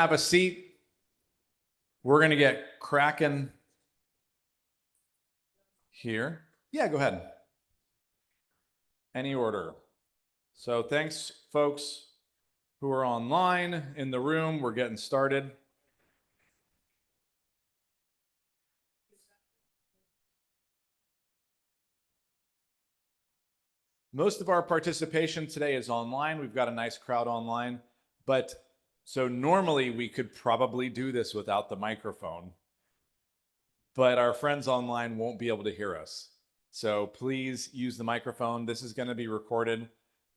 Have a seat. We're going to get cracking here. Yeah, go ahead. Any order. So thanks, folks who are online in the room. We're getting started. Most of our participation today is online. We've got a nice crowd online, but so normally we could probably do this without the microphone, but our friends online won't be able to hear us. So please use the microphone. This is going to be recorded,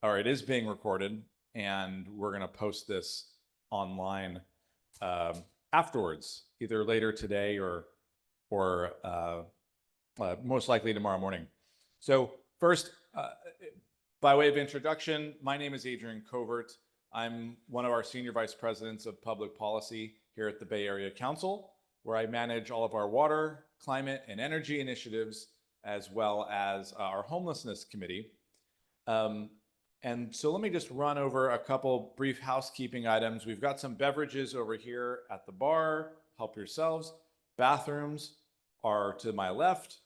or it is being recorded, and we're going to post this online afterwards, either later today or most likely tomorrow morning. So first, by way of introduction, my name is Adrian Covert. I'm one of our senior vice presidents of public policy here at the Bay Area Council, where I manage all of our water, climate, and energy initiatives, as well as our homelessness committee. And so let me just run over a couple brief housekeeping items. We've got some beverages over here at the bar. Help yourselves. Bathrooms are to my left,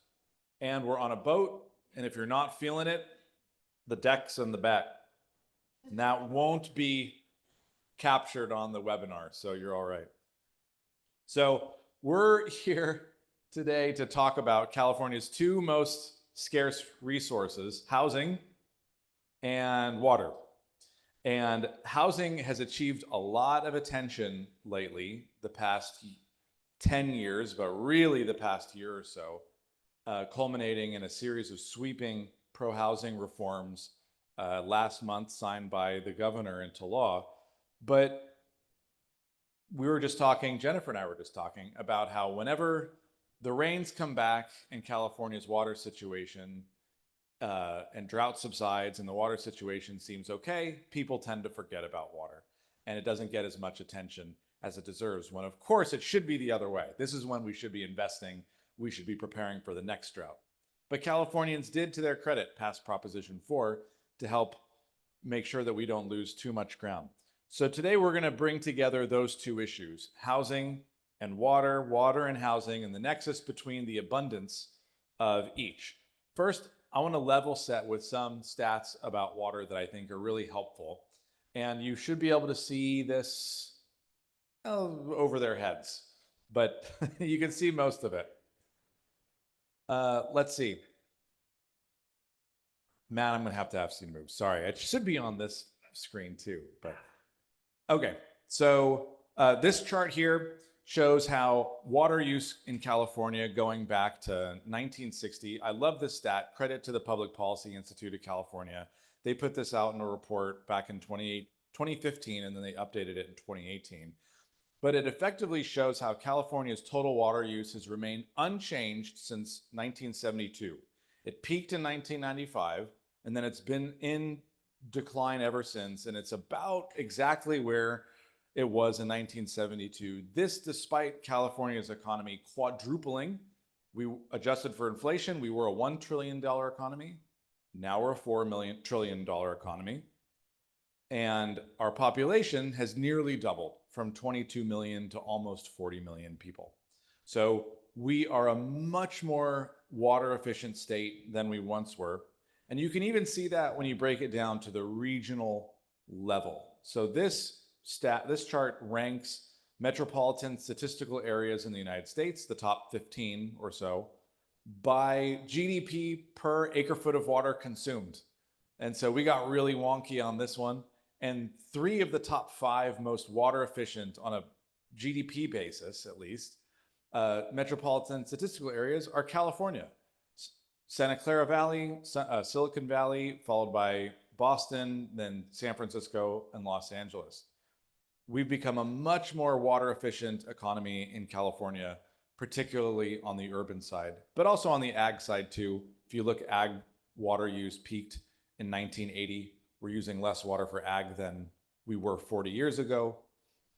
and we're on a boat. And if you're not feeling it, the deck's in the back. And that won't be captured on the webinar, so you're all right. So we're here today to talk about California's two most scarce resources, housing and water. And housing has achieved a lot of attention lately, the past 10 years, but really the past year or so, culminating in a series of sweeping pro-housing reforms last month signed by the governor into law. But we were just talking, Jennifer and I were just talking about how whenever the rains come back in California's water situation and drought subsides and the water situation seems okay, people tend to forget about water and it doesn't get as much attention as it deserves, when of course it should be the other way. This is when we should be investing, we should be preparing for the next drought. But Californians did, to their credit, pass Proposition 4 to help make sure that we don't lose too much ground. So today we're going to bring together those two issues, housing and water, water and housing, and the nexus between the abundance of each. First, I want to level set with some stats about water that I think are really helpful. And you should be able to see this over their heads, but you can see most of it. Let's see. Matt, I'm going to have seen move. Sorry, it should be on this screen too, but okay. So this chart here shows how water use in California going back to 1960. I love this stat. Credit to the Public Policy Institute of California. They put this out in a report back in 2015, and then they updated it in 2018. But it effectively shows how California's total water use has remained unchanged since 1972. It peaked in 1995, and then it's been in decline ever since, and it's about exactly where it was in 1972. This despite California's economy quadrupling. We adjusted for inflation, we were a $1 trillion economy. Now we're a $4 trillion economy. And our population has nearly doubled from 22 million to almost 40 million people. So we are a much more water efficient state than we once were. And you can even see that when you break it down to the regional level. So this chart ranks metropolitan statistical areas in the United States, the top 15 or so, by GDP per acre foot of water consumed. And so we got really wonky on this one. And 3 of the top 5 most water efficient on a GDP basis, at least, metropolitan statistical areas are California. Santa Clara Valley, Silicon Valley, followed by Boston, then San Francisco and Los Angeles. We've become a much more water efficient economy in California, particularly on the urban side, but also on the ag side too. If you look, ag water use peaked in 1980. We're using less water for ag than we were 40 years ago,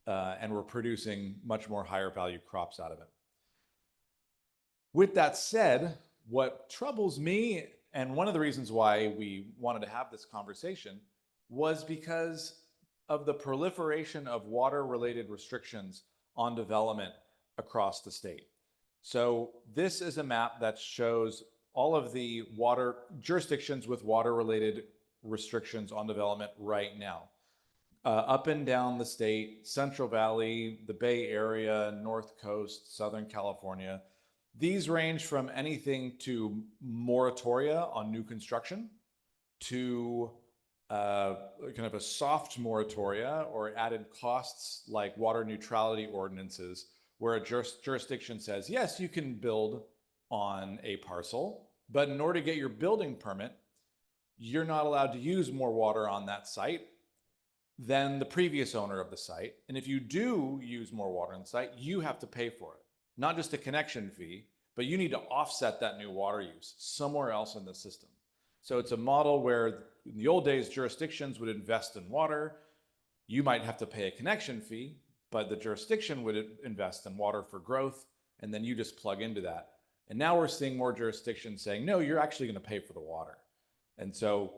and we're producing much more higher value crops out of it. With that said, what troubles me, and one of the reasons why we wanted to have this conversation, was because of the proliferation of water-related restrictions on development across the state. So this is a map that shows all of the water jurisdictions with water-related restrictions on development right now. Up and down the state, Central Valley, the Bay Area, North Coast, Southern California. These range from anything to moratoria on new construction to kind of a soft moratoria or added costs like water neutrality ordinances, where a jurisdiction says, yes, you can build on a parcel, but in order to get your building permit, you're not allowed to use more water on that site than the previous owner of the site. And if you do use more water on the site, you have to pay for it. Not just a connection fee, but you need to offset that new water use somewhere else in the system. So it's a model where in the old days, jurisdictions would invest in water. You might have to pay a connection fee, but the jurisdiction would invest in water for growth, and then you just plug into that. And now we're seeing more jurisdictions saying, no, you're actually going to pay for the water. And so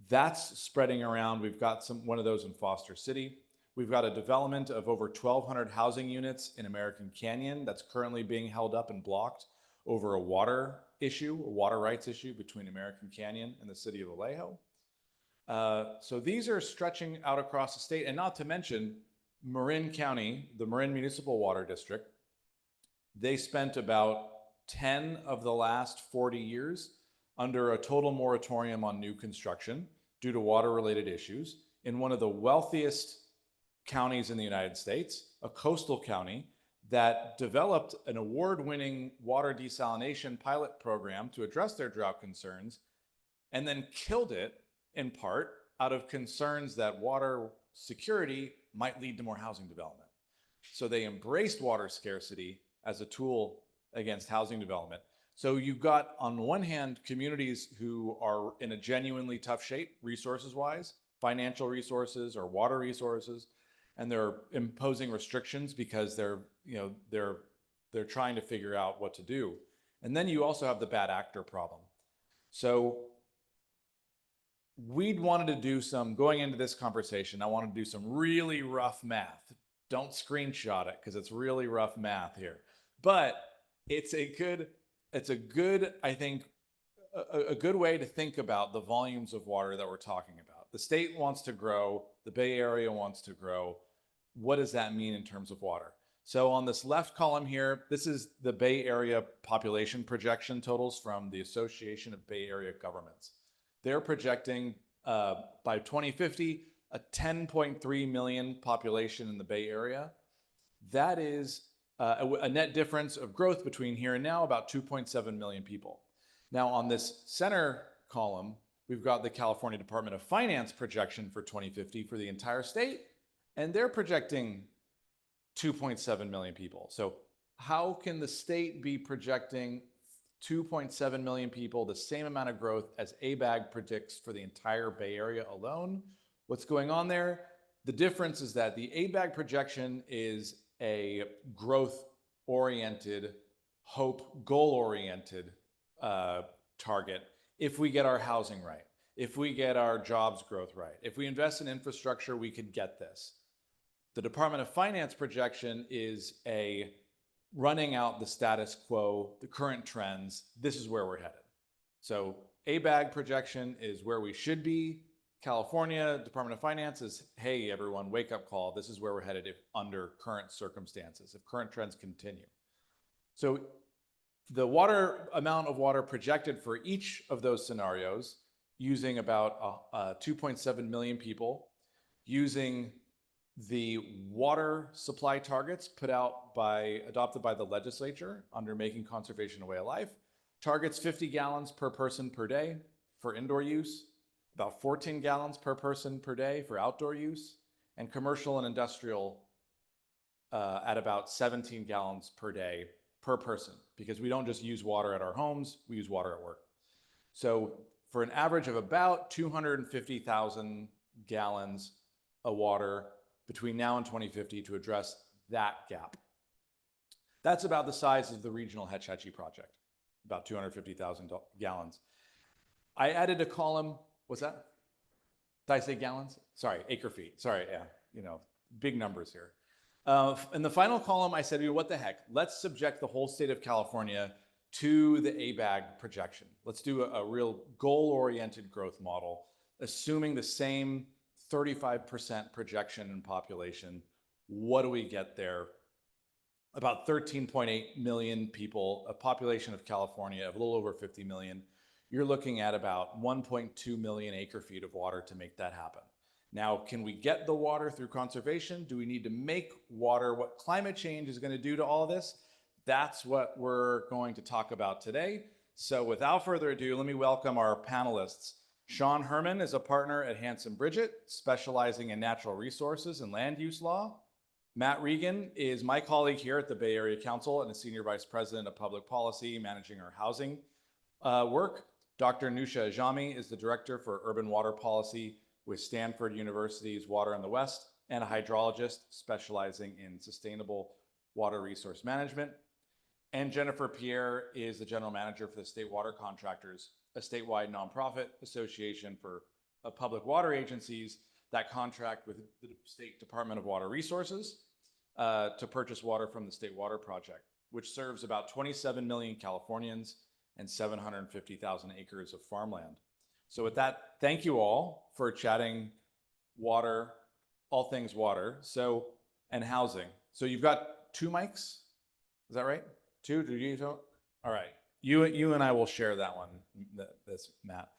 that's spreading around. We've got one of those in Foster City. We've got a development of over 1,200 housing units in American Canyon that's currently being held up and blocked over a water issue, a water rights issue between American Canyon and the city of Vallejo. So these are stretching out across the state, and not to mention Marin County, the Marin Municipal Water District. They spent about 10 of the last 40 years under a total moratorium on new construction due to water-related issues in one of the wealthiest counties in the United States, a coastal county that developed an award-winning water desalination pilot program to address their drought concerns, and then killed it in part out of concerns that water security might lead to more housing development. So they embraced water scarcity as a tool against housing development. So you've got, on one hand, communities who are in a genuinely tough shape, resources-wise, financial resources or water resources, and they're imposing restrictions because they're trying to figure out what to do. And then you also have the bad actor problem. So we'd wanted to do going into this conversation, I wanted to do some really rough math. Don't screenshot it because it's really rough math here. But it's a good, I think, a good way to think about the volumes of water that we're talking about. The state wants to grow, the Bay Area wants to grow. What does that mean in terms of water? So on this left column here, this is the Bay Area population projection totals from the Association of Bay Area Governments. They're projecting by 2050, a 10.3 million population in the Bay Area. That is a net difference of growth between here and now, about 2.7 million people. Now on this center column, we've got the California Department of Finance projection for 2050 for the entire state, and they're projecting 2.7 million people. So how can the state be projecting 2.7 million people, the same amount of growth as ABAG predicts for the entire Bay Area alone? What's going on there? The difference is that the ABAG projection is a growth-oriented, hope, goal-oriented target. If we get our housing right, if we get our jobs growth right, if we invest in infrastructure, we could get this. The Department of Finance projection is a running out the status quo, the current trends. This is where we're headed. So ABAG projection is where we should be. California Department of Finance is, hey, everyone, wake up call. This is where we're headed if under current circumstances, if current trends continue. So the amount of water projected for each of those scenarios, using about 2.7 million people, using the water supply targets adopted by the legislature under Making Conservation a Way of Life, targets 50 gallons per person per day for indoor use, about 14 gallons per person per day for outdoor use, and commercial and industrial at about 17 gallons per day per person, because we don't just use water at our homes, we use water at work. So for an average of about 250,000 gallons of water between now and 2050 to address that gap. That's about the size of the regional Hetch Hetchy project, about 250,000 gallons. I added a column, what's that? Did I say gallons? Sorry, acre feet, sorry, yeah. big numbers here. In the final column, I said, what the heck? Let's subject the whole state of California to the ABAG projection. Let's do a real goal-oriented growth model, assuming the same 35% projection in population. What do we get there? About 13.8 million people, a population of California of a little over 50 million. You're looking at about 1.2 million acre feet of water to make that happen. Now, can we get the water through conservation? Do we need to make water? What climate change is going to do to all of this? That's what we're going to talk about today. So without further ado, let me welcome our panelists. Sean Herman is a partner at Hanson Bridgett, specializing in natural resources and land use law. Matt Regan is my colleague here at the Bay Area Council and a senior vice president of public policy, managing our housing work. Dr. Newsha Ajami is the director for urban water policy with Stanford University's Water in the West, and a hydrologist specializing in sustainable water resource management. And Jennifer Pierre is the general manager for the State Water Contractors, a statewide nonprofit association for public water agencies that contract with the State Department of Water Resources to purchase water from the State Water Project, which serves about 27 million Californians and 750,000 acres of farmland. So with that, thank you all for chatting water, all things water, and housing. So you've got 2 mics, is that right? 2, do you? All right, you and I will share that one, this Matt.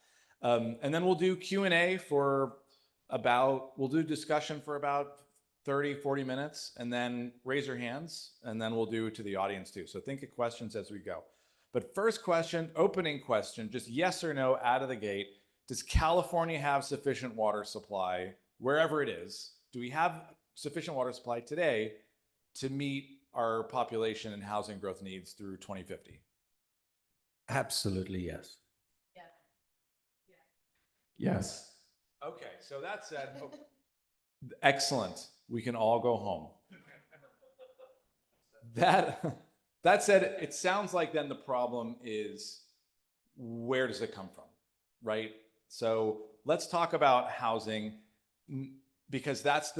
And then we'll do Q&A we'll do discussion for about 30, 40 minutes, and then raise your hands, and then we'll do to the audience too. So think of questions as we go. But first question, opening question, just yes or no out of the gate. Does California have sufficient water supply wherever it is? Do we have sufficient water supply today to meet our population and housing growth needs through 2050? Absolutely, yes. Yeah. Yes. Okay, so that said, excellent. We can all go home. That said, it sounds like then the problem is, where does it come from, right? So let's talk about housing, because that's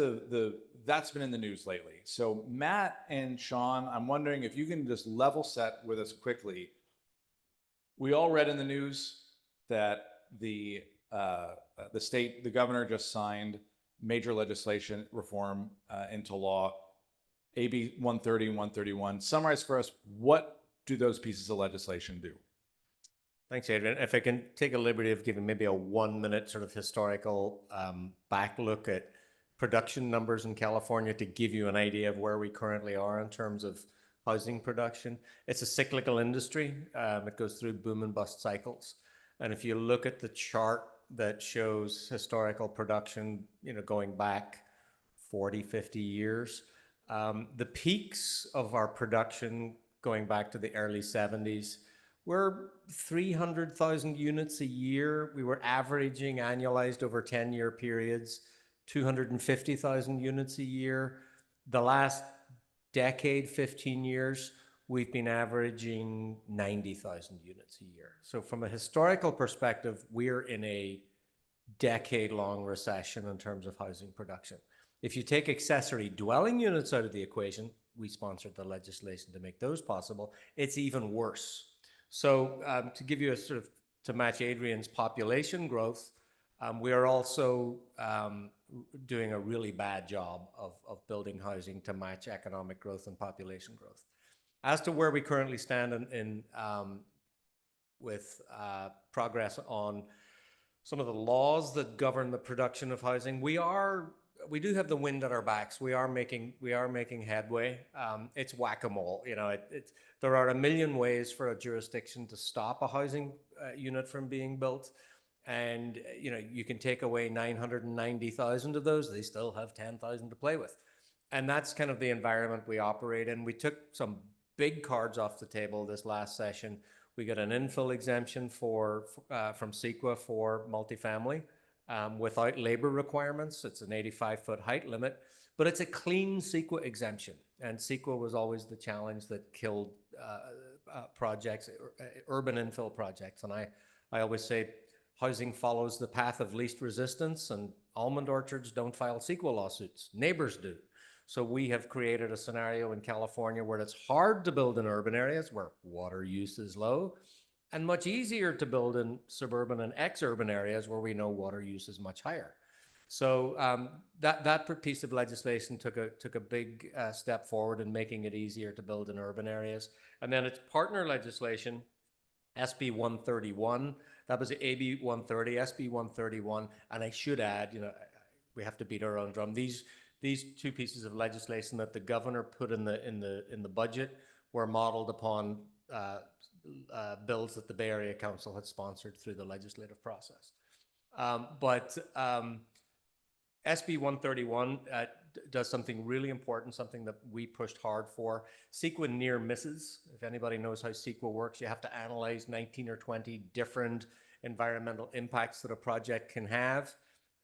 that's been in the news lately. So Matt and Sean, I'm wondering if you can just level set with us quickly. We all read in the news that the governor just signed major legislation reform into law, AB 130 and 131. Summarize for us, what do those pieces of legislation do? Thanks, Adrian. If I can take a liberty of giving maybe a 1-minute sort of historical back look at production numbers in California to give you an idea of where we currently are in terms of housing production. It's a cyclical industry. It goes through boom and bust cycles. And if you look at the chart that shows historical production, going back 40, 50 years, the peaks of our production going back to the early 70s were 300,000 units a year. We were averaging annualized over 10-year periods, 250,000 units a year. The last decade, 15 years, we've been averaging 90,000 units a year. So from a historical perspective, we're in a decade-long recession in terms of housing production. If you take accessory dwelling units out of the equation, we sponsored the legislation to make those possible, it's even worse. So to give you to match Adrian's population growth, we are also doing a really bad job of building housing to match economic growth and population growth. As to where we currently stand with progress on some of the laws that govern the production of housing, we do have the wind at our backs. We are making headway. It's whack-a-mole. There are a million ways for a jurisdiction to stop a housing unit from being built, and you can take away 990,000 of those. They still have 10,000 to play with, and that's kind of the environment we operate in. We took some big cards off the table this last session. We got an infill exemption from CEQA for multifamily. Without labor requirements. It's an 85-foot height limit, but it's a clean CEQA exemption. And CEQA was always the challenge that killed projects, urban infill projects. And I always say Housing follows the path of least resistance, and almond orchards don't file CEQA lawsuits. Neighbors do. So we have created a scenario in California where it's hard to build in urban areas where water use is low, and much easier to build in suburban and ex-urban areas where we know water use is much higher. So that piece of legislation took a big step forward in making it easier to build in urban areas. And then its partner legislation, SB 131, that was AB 130, SB 131, and I should add, you know, we have to beat our own drum. These two pieces of legislation that the governor put in the budget were modeled upon bills that the Bay Area Council had sponsored through the legislative process. SB 131 does something really important, something that we pushed hard for. CEQA near misses. If anybody knows how CEQA works, you have to analyze 19 or 20 different environmental impacts that a project can have.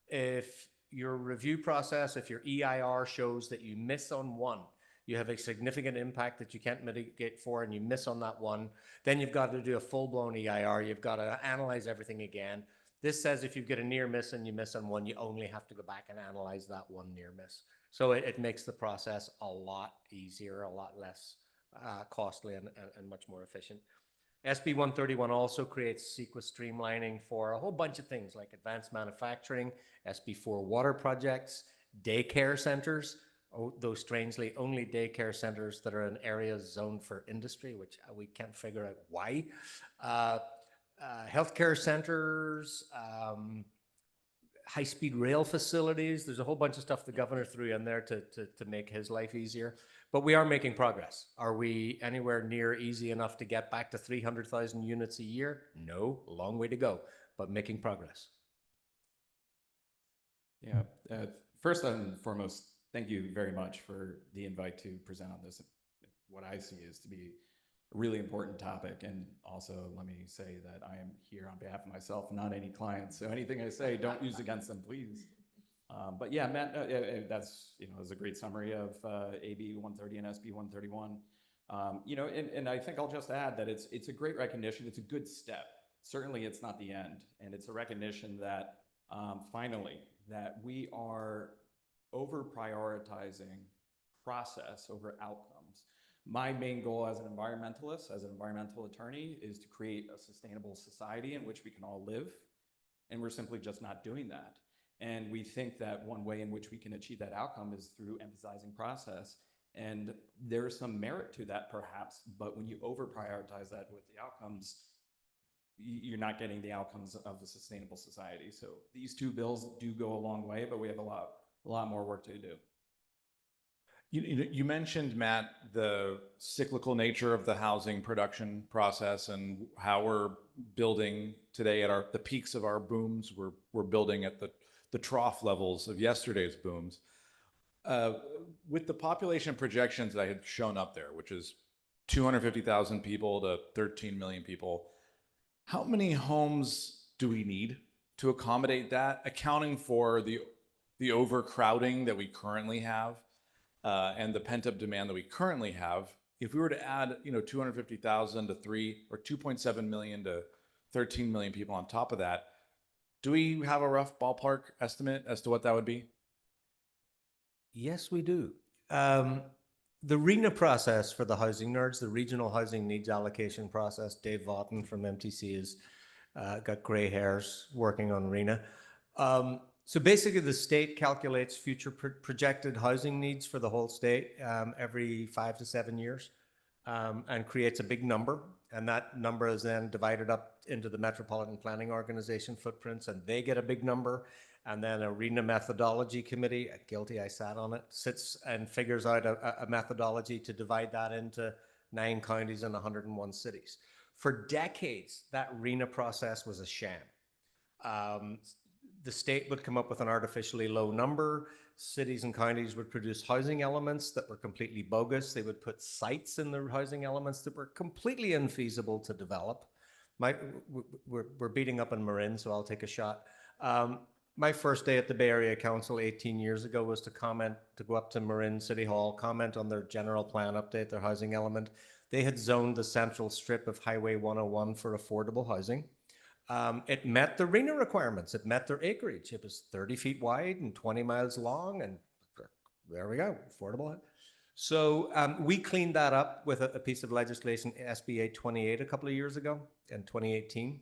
If your review process, if your EIR shows that you miss on one, you have a significant impact that you can't mitigate for, and you miss on that one, then you've got to do a full-blown EIR. You've got to analyze everything again. This says if you get a near miss and you miss on one, you only have to go back and analyze that one near miss. So it makes the process a lot easier, a lot less costly, and much more efficient. SB 131 also creates CEQA streamlining for a whole bunch of things like advanced manufacturing, SB 4 water projects, daycare centers, those strangely only daycare centers that are in areas zoned for industry, which we can't figure out why. Healthcare centers, high-speed rail facilities. There's a whole bunch of stuff the governor threw in there to make his life easier. But we are making progress. Are we anywhere near easy enough to get back to 300,000 units a year? No, a long way to go, but making progress. Yeah, first and foremost, thank you very much for the invite to present on this. What I see is to be a really important topic. And also let me say that I am here on behalf of myself, not any clients. So anything I say, don't use against them, please. But yeah, Matt, that's, that's a great summary of AB 130 and SB 131. And I think I'll just add that it's a great recognition. It's a good step. Certainly it's not the end. And it's a recognition that finally, that we are over prioritizing process over outcomes. My main goal as an environmentalist, as an environmental attorney, is to create a sustainable society in which we can all live. And we're simply just not doing that. And we think that one way in which we can achieve that outcome is through emphasizing process. And there's some merit to that perhaps, but when you over prioritize that with the outcomes, you're not getting the outcomes of the sustainable society. So these two bills do go a long way, but we have a lot more work to do. You mentioned, Matt, the cyclical nature of the housing production process and how we're building today at the peaks of our booms. We're building at the trough levels of yesterday's booms. With the population projections that I had shown up there, which is 250,000 people to 13 million people, how many homes do we need to accommodate that, accounting for the overcrowding that we currently have? And the pent-up demand that we currently have? If we were to add, 250,000 to 2.7 million to 13 million people on top of that, do we have a rough ballpark estimate as to what that would be? Yes, we do. The RENA process for the housing nerds, the Regional Housing Needs Allocation process, Dave Vaughton from MTC has got gray hairs working on RENA. So basically, the state calculates future projected housing needs for the whole state every 5 to 7 years and creates a big number. And that number is then divided up into the Metropolitan Planning Organization footprints, and they get a big number. And then a RENA methodology committee, guilty, I sat on it, sits and figures out a methodology to divide that into 9 counties and 101 cities. For decades, that RENA process was a sham. The state would come up with an artificially low number. Cities and counties would produce housing elements that were completely bogus. They would put sites in the housing elements that were completely infeasible to develop. We're beating up on Marin, so I'll take a shot. My first day at the Bay Area Council 18 years ago was to go up to Marin City Hall, comment on their general plan update, their housing element. They had zoned the central strip of Highway 101 for affordable housing. It met the RENA requirements. It met their acreage. It was 30 feet wide and 20 miles long, and there we go, affordable. So we cleaned that up with a piece of legislation, SB 28, a couple of years ago in 2018.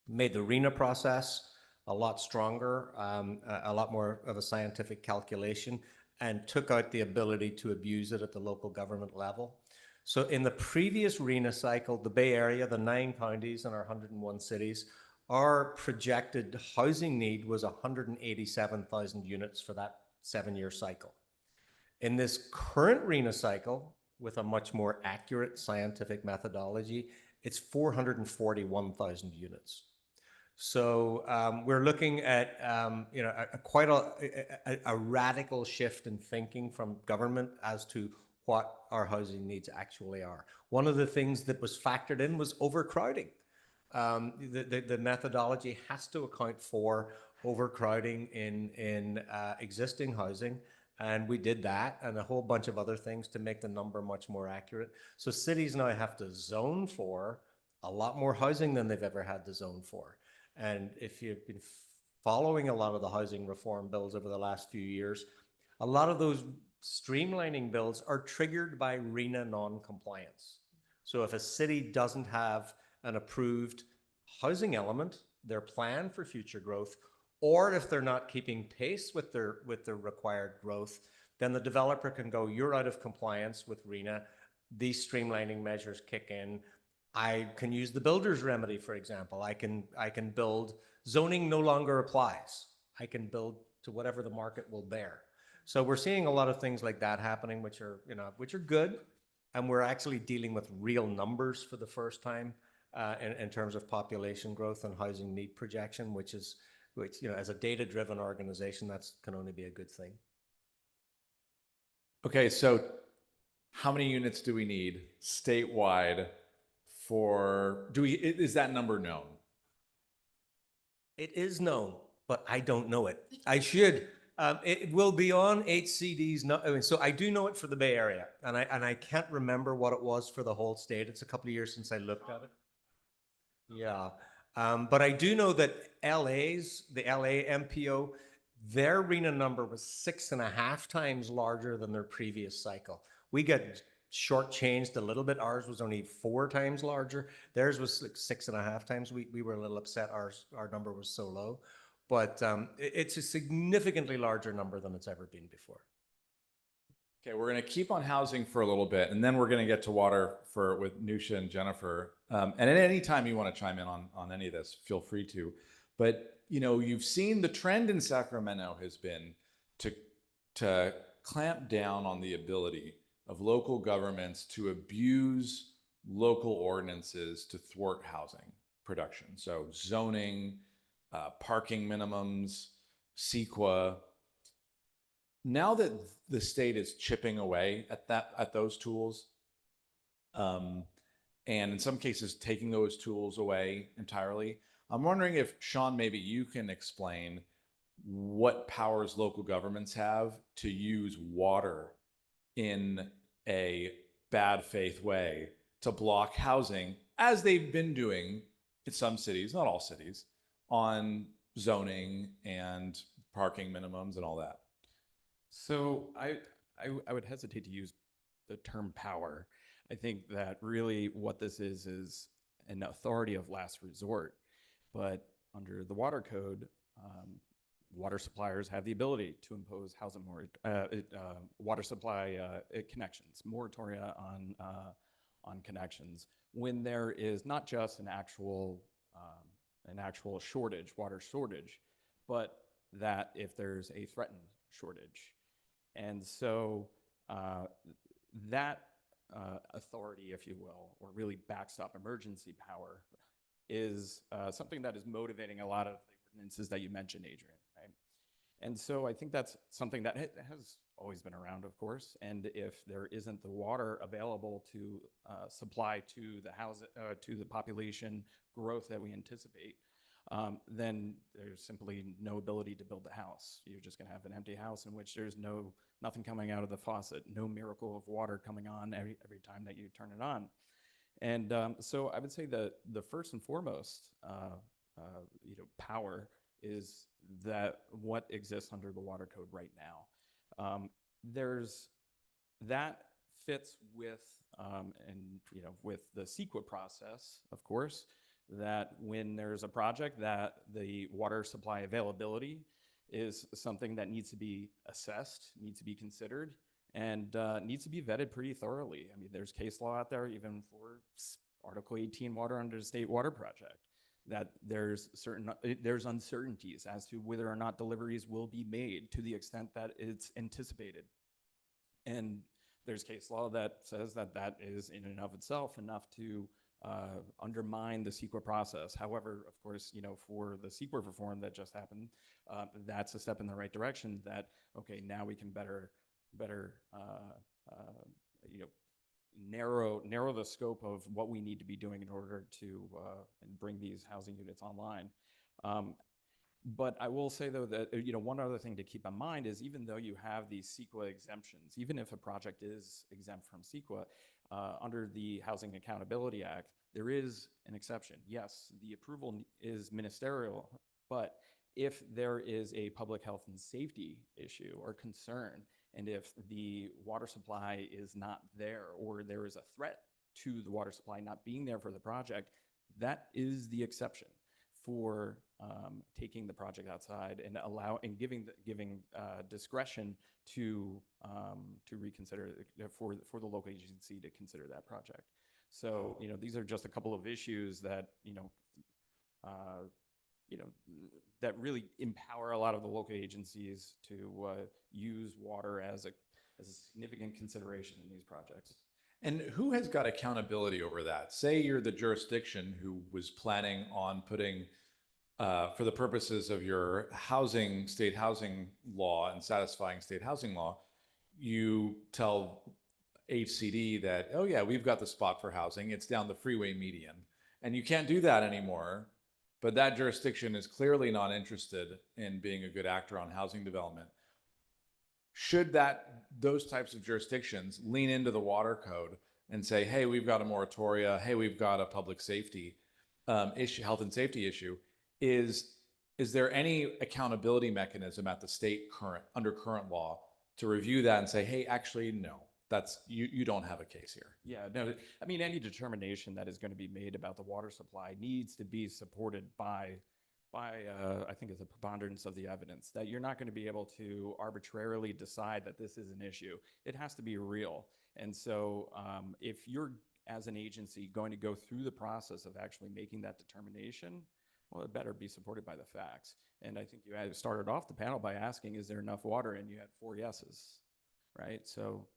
Made the RENA process a lot stronger, a lot more of a scientific calculation, and took out the ability to abuse it at the local government level. So in the previous RENA cycle, the Bay Area, the 9 counties and our 101 cities, our projected housing need was 187,000 units for that 7-year cycle. In this current RENA cycle, with a much more accurate scientific methodology, it's 441,000 units. So we're looking at quite a radical shift in thinking from government as to what our housing needs actually are. One of the things that was factored in was overcrowding. The methodology has to account for overcrowding in existing housing. And we did that and a whole bunch of other things to make the number much more accurate. So cities now have to zone for a lot more housing than they've ever had to zone for. And if you've been following a lot of the housing reform bills over the last few years, a lot of those streamlining bills are triggered by RENA non-compliance. So if a city doesn't have an approved housing element, their plan for future growth, or if they're not keeping pace with their required growth, then the developer can go, you're out of compliance with RENA. These streamlining measures kick in. I can use the builder's remedy, for example. I can build, zoning no longer applies. I can build to whatever the market will bear. So we're seeing a lot of things like that happening, which are good. And we're actually dealing with real numbers for the first time in terms of population growth and housing need projection, which as a data-driven organization, that can only be a good thing. Okay, so how many units do we need statewide is that number known? It is known, but I don't know it. I should. It will be on HCD's. So I do know it for the Bay Area, and I can't remember what it was for the whole state. It's a couple of years since I looked at it. Yeah, but I do know that the LA MPO, their RENA number was 6.5 times larger than their previous cycle. We get shortchanged a little bit. Ours was only 4 times larger. Theirs was like 6.5 times. We were a little upset our number was so low, but it's a significantly larger number than it's ever been before. Okay, we're going to keep on housing for a little bit, and then we're going to get to water with Newsha and Jennifer. And at any time you want to chime in on any of this, feel free to. But you've seen the trend in Sacramento has been to clamp down on the ability of local governments to abuse local ordinances to thwart housing production. So zoning, parking minimums, CEQA. Now that the state is chipping away at those tools, and in some cases taking those tools away entirely, I'm wondering if, Sean, maybe you can explain what powers local governments have to use water in a bad faith way to block housing, as they've been doing in some cities, not all cities, on zoning and parking minimums and all that. So I would hesitate to use the term power. I think that really what this is an authority of last resort. But under the water code, water suppliers have the ability to impose housing water supply connections, moratoria on connections, when there is not just an actual water shortage, but that if there's a threatened shortage. And so that authority, if you will, or really backstop emergency power, is something that is motivating a lot of the ordinances that you mentioned, Adrian, right? And so I think that's something that has always been around, of course. And if there isn't the water available to supply to the population growth that we anticipate, then there's simply no ability to build the house. You're just going to have an empty house in which there's nothing coming out of the faucet, no miracle of water coming on every time that you turn it on. And so I would say that the first and foremost power is that what exists under the water code right now. There's that fits with with the CEQA process, of course, that when there's a project that the water supply availability is something that needs to be assessed, needs to be considered, and needs to be vetted pretty thoroughly. I mean, there's case law out there even for Article 18 water under the State Water Project, that there's uncertainties as to whether or not deliveries will be made to the extent that it's anticipated. And there's case law that says that that is in and of itself enough to undermine the CEQA process. However, of course, for the CEQA reform that just happened, that's a step in the right direction. That okay, now we can better narrow the scope of what we need to be doing in order to bring these housing units online. But I will say, though, that one other thing to keep in mind is even though you have these CEQA exemptions, even if a project is exempt from CEQA, under the Housing Accountability Act, there is an exception. Yes, the approval is ministerial, but if there is a public health and safety issue or concern, and if the water supply is not there, or there is a threat to the water supply not being there for the project, that is the exception for taking the project outside and giving discretion to reconsider for the local agency to consider that project. So these are just a couple of issues that that really empower a lot of the local agencies to use water as a significant consideration in these projects. And who has got accountability over that? Say you're the jurisdiction who was planning on putting, for the purposes of your state housing law and satisfying state housing law, you tell HCD that, oh yeah, we've got the spot for housing. It's down the freeway median. And you can't do that anymore. But that jurisdiction is clearly not interested in being a good actor on housing development. Should those types of jurisdictions lean into the water code and say, hey, we've got a moratoria, hey, we've got a public safety issue, health and safety issue, is there any accountability mechanism at the state under current law to review that and say, hey, actually, no, that's you don't have a case here? Yeah, no, I mean, any determination that is going to be made about the water supply needs to be supported by I think it's a preponderance of the evidence, that you're not going to be able to arbitrarily decide that this is an issue. It has to be real. And so if you're, as an agency, going to go through the process of actually making that determination, well, it better be supported by the facts. And I think you had started off the panel by asking, is there enough water? And you had 4 yeses, right? So,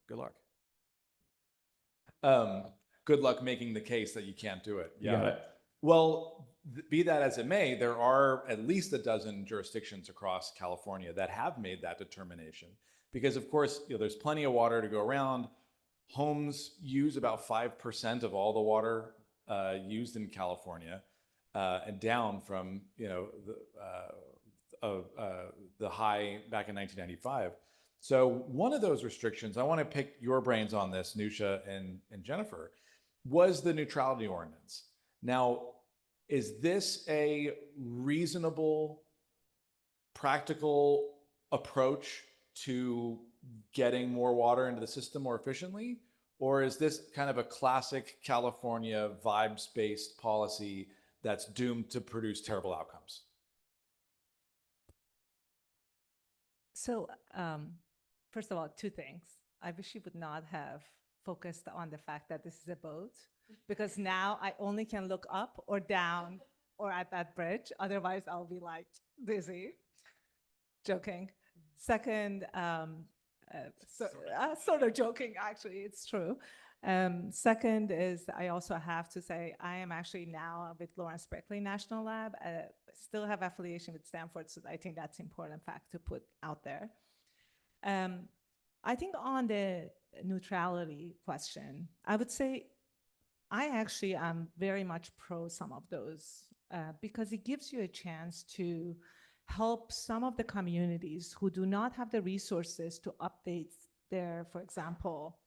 good luck. Good luck making the case that you can't do it. You got it. Well, be that as it may, there are at least a dozen jurisdictions across California that have made that determination. Because of course, there's plenty of water to go around. Homes use about 5% of all the water used in California, and down from the high back in 1995. So one of those restrictions, I want to pick your brains on this, Newsha and Jennifer, was the neutrality ordinance. Now, is this a reasonable, practical approach to getting more water into the system more efficiently? Or is this kind of a classic California vibes-based policy that's doomed to produce terrible outcomes? So, first of all, 2 things. I wish you would not have focused on the fact that this is a boat, because now I only can look up or down or at that bridge. Otherwise, I'll be like dizzy. Joking. Second, sort of joking, actually, it's true. Second is, I also have to say, I am actually now with Lawrence Berkeley National Lab, still have affiliation with Stanford, so I think that's an important fact to put out there. I think on the neutrality question, I would say I actually am very much pro some of those because it gives you a chance to help some of the communities who do not have the resources to update their, for example,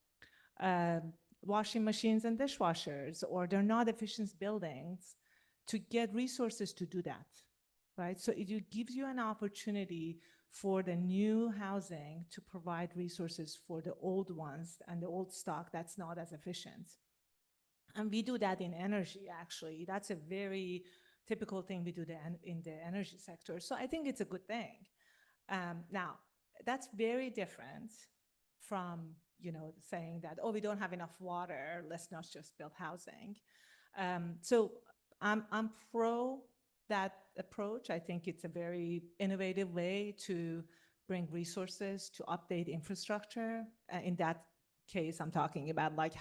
washing machines and dishwashers, or they're not efficient buildings, to get resources to do that, right? So it gives you an opportunity for the new housing to provide resources for the old ones and the old stock that's not as efficient. And we do that in energy, actually. That's a very typical thing we do in the energy sector. So I think it's a good thing. Now, that's very different from, saying that, oh, we don't have enough water, let's not just build housing. So I'm pro that approach. I think it's a very innovative way to bring resources to update infrastructure. In that case, I'm talking about like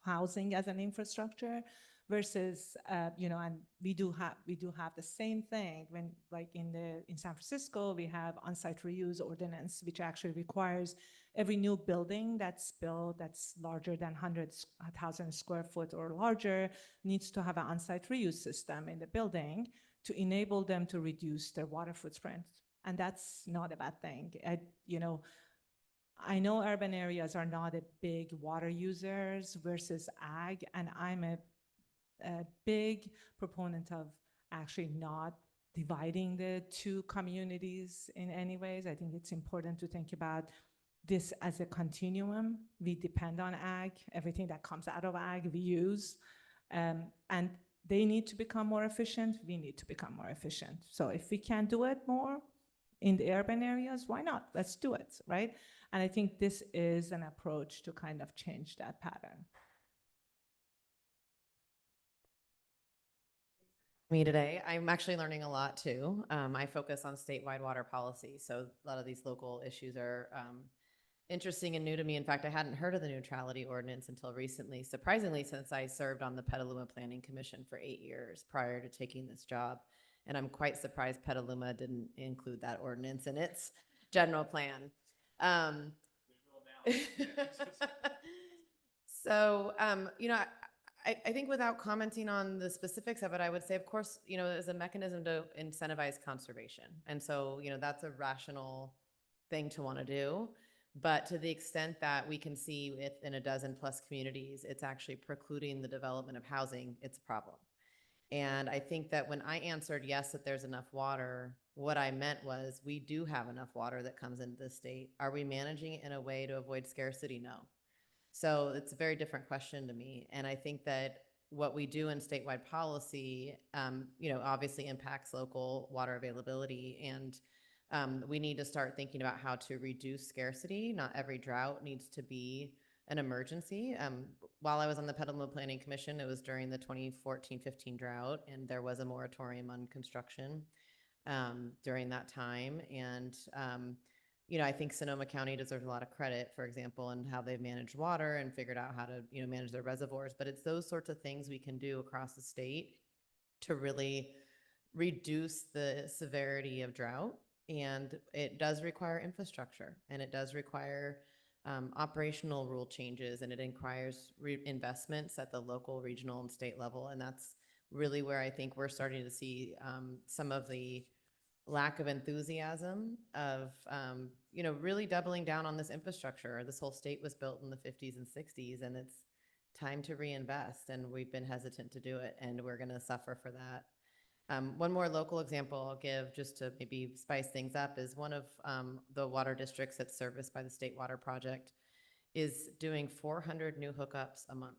housing as an infrastructure versus, and we do have the same thing when, like in San Francisco, we have on-site reuse ordinance, which actually requires every new building that's built that's larger than 100,000 square foot or larger needs to have an on-site reuse system in the building to enable them to reduce their water footprint. And that's not a bad thing. I know urban areas are not a big water users versus ag, and I'm a big proponent of actually not dividing the two communities in any ways. I think it's important to think about this as a continuum. We depend on ag. Everything that comes out of ag, we use. And they need to become more efficient. We need to become more efficient. So if we can do it more in the urban areas, why not? Let's do it, right? And I think this is an approach to kind of change that pattern. Me today. I'm actually learning a lot too. I focus on statewide water policy, so a lot of these local issues are interesting and new to me. In fact, I hadn't heard of the neutrality ordinance until recently, surprisingly, since I served on the Petaluma Planning Commission for 8 years prior to taking this job. And I'm quite surprised Petaluma didn't include that ordinance in its general plan. So, I think without commenting on the specifics of it, I would say, of course, there's a mechanism to incentivize conservation. And so, that's a rational thing to want to do. But to the extent that we can see within a dozen plus communities, it's actually precluding the development of housing, it's a problem. And I think that when I answered yes, that there's enough water, what I meant was we do have enough water that comes into the state. Are we managing it in a way to avoid scarcity? No. So it's a very different question to me. And I think that what we do in statewide policy, obviously impacts local water availability. And we need to start thinking about how to reduce scarcity. Not every drought needs to be an emergency. While I was on the Petaluma Planning Commission, it was during the 2014-15 drought, and there was a moratorium on construction during that time. And I think Sonoma County deserves a lot of credit, for example, in how they've managed water and figured out how to, manage their reservoirs. But it's those sorts of things we can do across the state to really reduce the severity of drought. And it does require infrastructure, and it does require operational rule changes, and it requires investments at the local, regional, and state level. And that's really where I think we're starting to see some of the lack of enthusiasm of, really doubling down on this infrastructure. This whole state was built in the 50s and 60s, and it's time to reinvest. And we've been hesitant to do it, and we're going to suffer for that. One more local example I'll give, just to maybe spice things up, is one of the water districts that's serviced by the State Water Project is doing 400 new hookups a month.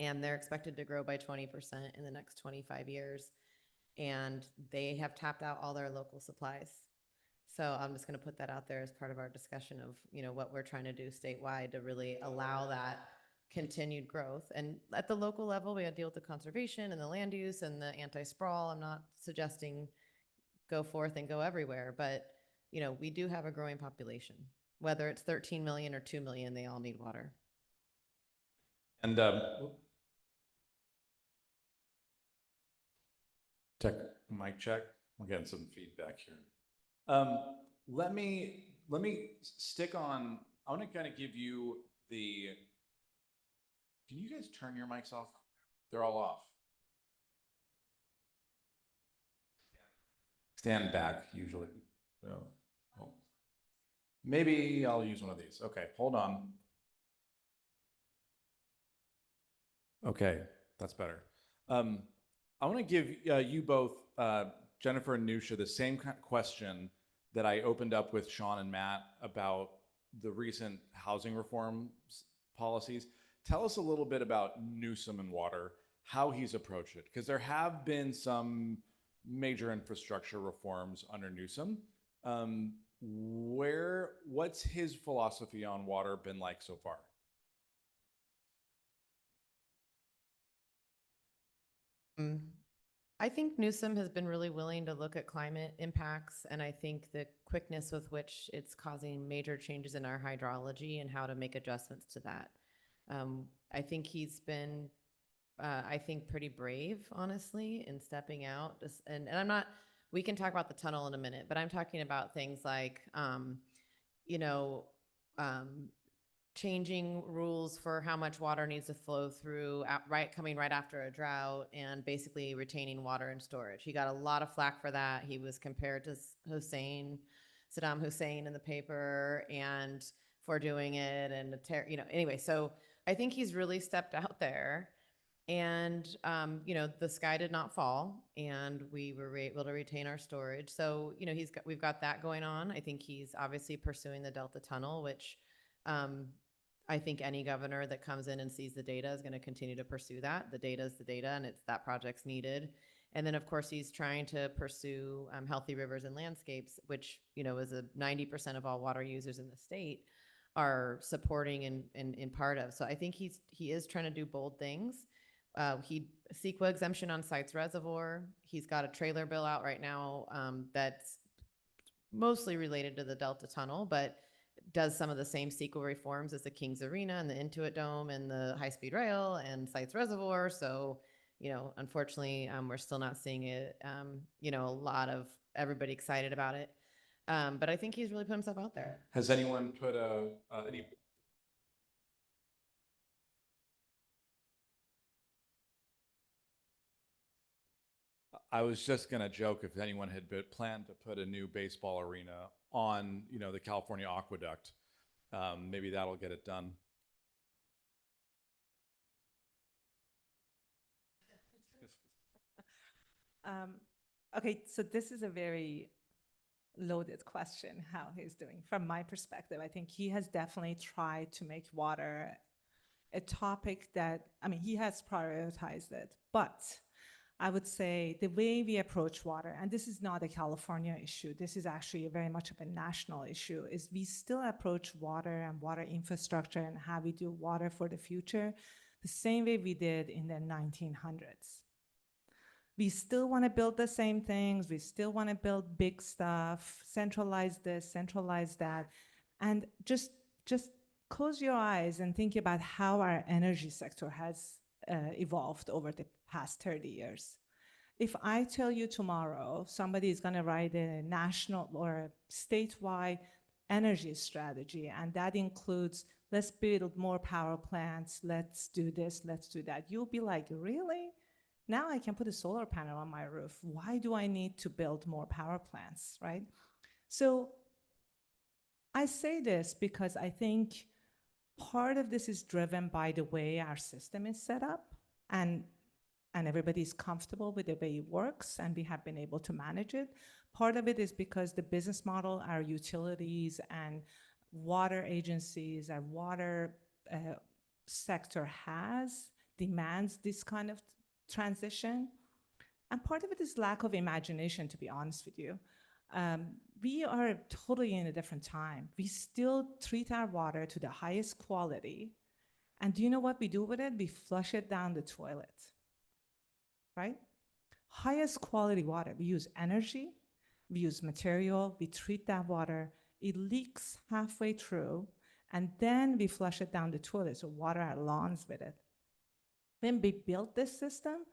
And they're expected to grow by 20% in the next 25 years. And they have tapped out all their local supplies. So I'm just going to put that out there as part of our discussion of, what we're trying to do statewide to really allow that continued growth. And at the local level, we have to deal with the conservation and the land use and the anti-sprawl. I'm not suggesting go forth and go everywhere, but we do have a growing population. Whether it's 13 million or 2 million, they all need water. And mic check. We're getting some feedback here. Let me stick on. I want to kind of give you the. Can you guys turn your mics off? They're all off. Stand back, usually. So, oh. Maybe I'll use one of these. Okay, hold on. Okay, that's better. I want to give you both, Jennifer and Newsha, the same kind of question that I opened up with Sean and Matt about the recent housing reform policies. Tell us a little bit about Newsom and water, how he's approached it, because there have been some major infrastructure reforms under Newsom. What's his philosophy on water been like so far? I think Newsom has been really willing to look at climate impacts, and I think the quickness with which it's causing major changes in our hydrology and how to make adjustments to that. I think he's been, I think, pretty brave, honestly, in stepping out. And I'm not, we can talk about the tunnel in a minute, but I'm talking about things like, you know, changing rules for how much water needs to flow through, coming right after a drought, and basically retaining water in storage. He got a lot of flack for that. He was compared to Saddam Hussein in the paper, and for doing it, and anyway. So I think he's really stepped out there, and the sky did not fall, and we were able to retain our storage. So we've got that going on. I think he's obviously pursuing the Delta Tunnel, which I think any governor that comes in and sees the data is going to continue to pursue that. The data is the data, and that project's needed. And then, of course, he's trying to pursue healthy rivers and landscapes, which, is 90% of all water users in the state are supporting in part of. So I think he is trying to do bold things. He CEQA exemption on Sites Reservoir. He's got a trailer bill out right now that's mostly related to the Delta Tunnel, but does some of the same CEQA reforms as the Kings Arena and the Intuit Dome and the high-speed rail and Sites Reservoir. So, unfortunately, we're still not seeing it, a lot of everybody excited about it. But I think he's really put himself out there. Has anyone put any? I was just going to joke if anyone had planned to put a new baseball arena on, the California aqueduct. Maybe that'll get it done. Okay, so this is a very loaded question, how he's doing. From my perspective, I think he has definitely tried to make water a topic that, he has prioritized it, but I would say the way we approach water, and this is not a California issue, this is actually very much of a national issue, is we still approach water and water infrastructure and how we do water for the future the same way we did in the 1900s. We still want to build the same things. We still want to build big stuff, centralize this, centralize that, and just close your eyes and think about how our energy sector has evolved over the past 30 years. If I tell you tomorrow somebody is going to write a national or a statewide energy strategy, and that includes let's build more power plants, let's do this, let's do that, you'll be like, really? Now I can put a solar panel on my roof. Why do I need to build more power plants, right? So I say this because I think part of this is driven by the way our system is set up, and everybody's comfortable with the way it works, and we have been able to manage it. Part of it is because the business model, our utilities and water agencies, our water sector demands this kind of transition. And part of it is lack of imagination, to be honest with you. We are totally in a different time. We still treat our water to the highest quality. And do you know what we do with it? We flush it down the toilet, right? Highest quality water. We use energy, we use material, we treat that water, it leaks halfway through, and then we flush it down the toilet, so water our lawns with it. When we built this system,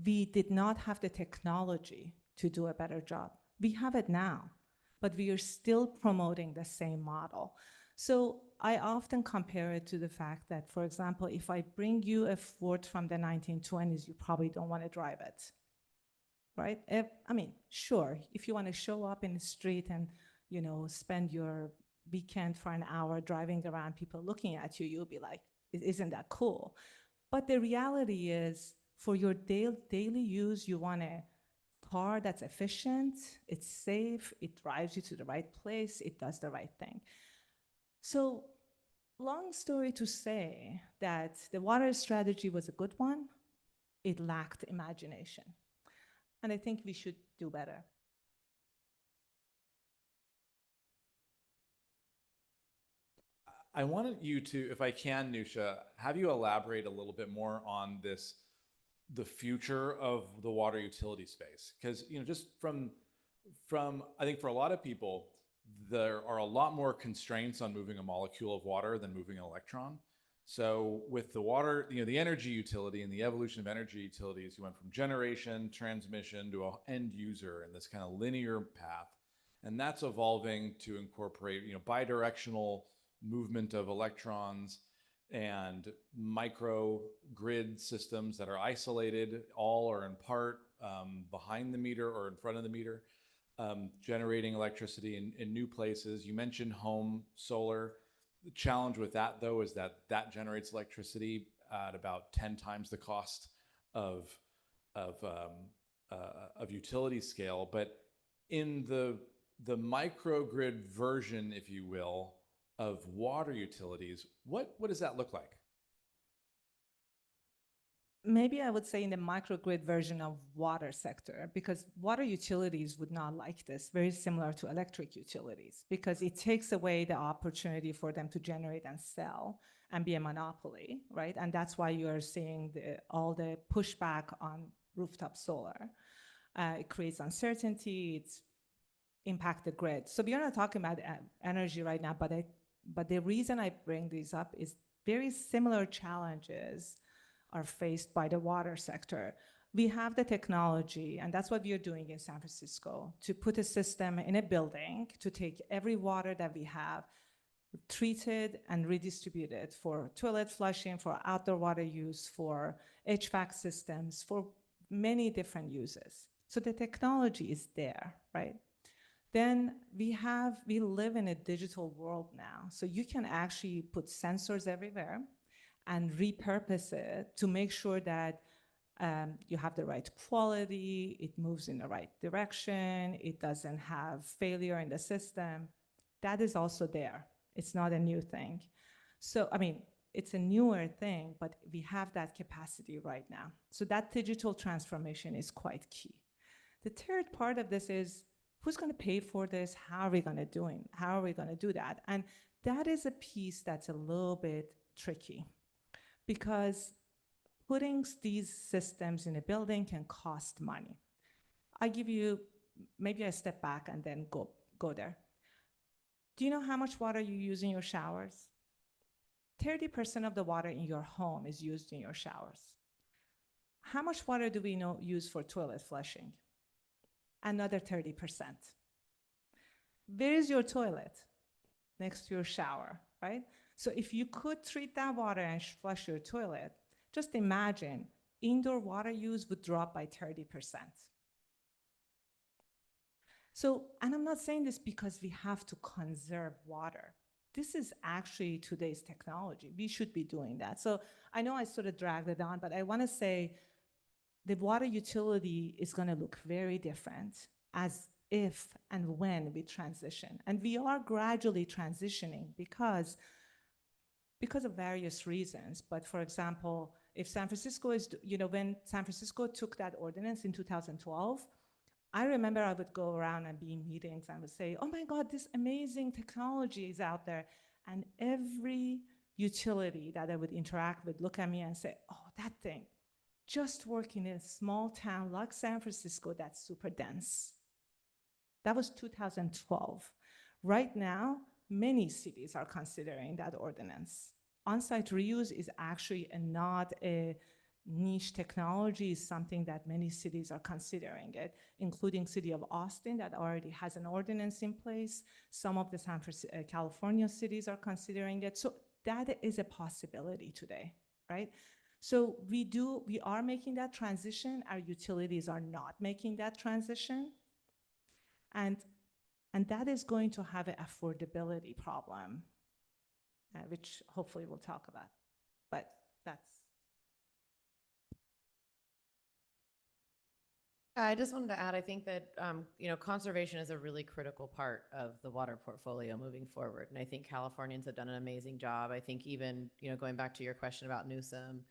we did not have the technology to do a better job. We have it now, but we are still promoting the same model. So I often compare it to the fact that, for example, if I bring you a Ford from the 1920s, you probably don't want to drive it, right? Sure, if you want to show up in the street and, spend your weekend for an hour driving around, people looking at you, you'll be like, isn't that cool? But the reality is For your daily use, you want a car that's efficient, it's safe, it drives you to the right place, it does the right thing. So, long story to say that the water strategy was a good one, it lacked imagination. And I think we should do better. I wanted you to, if I can, Newsha, have you elaborate a little bit more on this, the future of the water utility space? Because, you know, just from I think for a lot of people, there are a lot more constraints on moving a molecule of water than moving an electron. So with the water, you know, the energy utility and the evolution of energy utilities, you went from generation, transmission to an end user in this kind of linear path. And that's evolving to incorporate, you know, bidirectional movement of electrons and micro grid systems that are isolated, all or in part behind the meter or in front of the meter, generating electricity in new places. You mentioned home solar. The challenge with that, though, is that that generates electricity at about 10 times the cost of utility scale. But in the microgrid version, if you will, of water utilities, what does that look like? Maybe I would say in the microgrid version of water sector, because water utilities would not like this, very similar to electric utilities, because it takes away the opportunity for them to generate and sell and be a monopoly, right? And that's why you're seeing all the pushback on rooftop solar. It creates uncertainty, it's impact the grid. So we are not talking about energy right now, but the reason I bring these up is very similar challenges are faced by the water sector. We have the technology, and that's what we are doing in San Francisco, to put a system in a building to take every water that we have, treated and redistributed for toilet flushing, for outdoor water use, for HVAC systems, for many different uses. So the technology is there, right? Then we live in a digital world now. So you can actually put sensors everywhere and repurpose it to make sure that you have the right quality, it moves in the right direction, it doesn't have failure in the system. That is also there. It's not a new thing. So, I mean, it's a newer thing, but we have that capacity right now. So that digital transformation is quite key. The third part of this is, who's going to pay for this? How are we going to do it? How are we going to do that? And that is a piece that's a little bit tricky, because putting these systems in a building can cost money. I give you, maybe I step back and then go there. Do you know how much water you use in your showers? 30% of the water in your home is used in your showers. How much water do we use for toilet flushing? Another 30%. Where is your toilet? Next to your shower, right? So if you could treat that water and flush your toilet, just imagine indoor water use would drop by 30%. So, and I'm not saying this because we have to conserve water. This is actually today's technology. We should be doing that. So I know I sort of dragged it on, but I want to say the water utility is going to look very different as if and when we transition. And we are gradually transitioning because of various reasons. But for example, if San Francisco is, you know, when San Francisco took that ordinance in 2012, I remember I would go around and be in meetings and would say, oh my God, this amazing technology is out there. And every utility that I would interact with look at me and say, oh, that thing, just working in a small town like San Francisco that's super dense. That was 2012. Right now, many cities are considering that ordinance. On-site reuse is actually not a niche technology, is something that many cities are considering it, including City of Austin that already has an ordinance in place. Some of the California cities are considering it. So that is a possibility today, right? So we are making that transition. Our utilities are not making that transition. And that is going to have an affordability problem, which hopefully we'll talk about. But that's. I just wanted to add, I think that, conservation is a really critical part of the water portfolio moving forward. And I think Californians have done an amazing job. I think even, going back to your question about Newsom,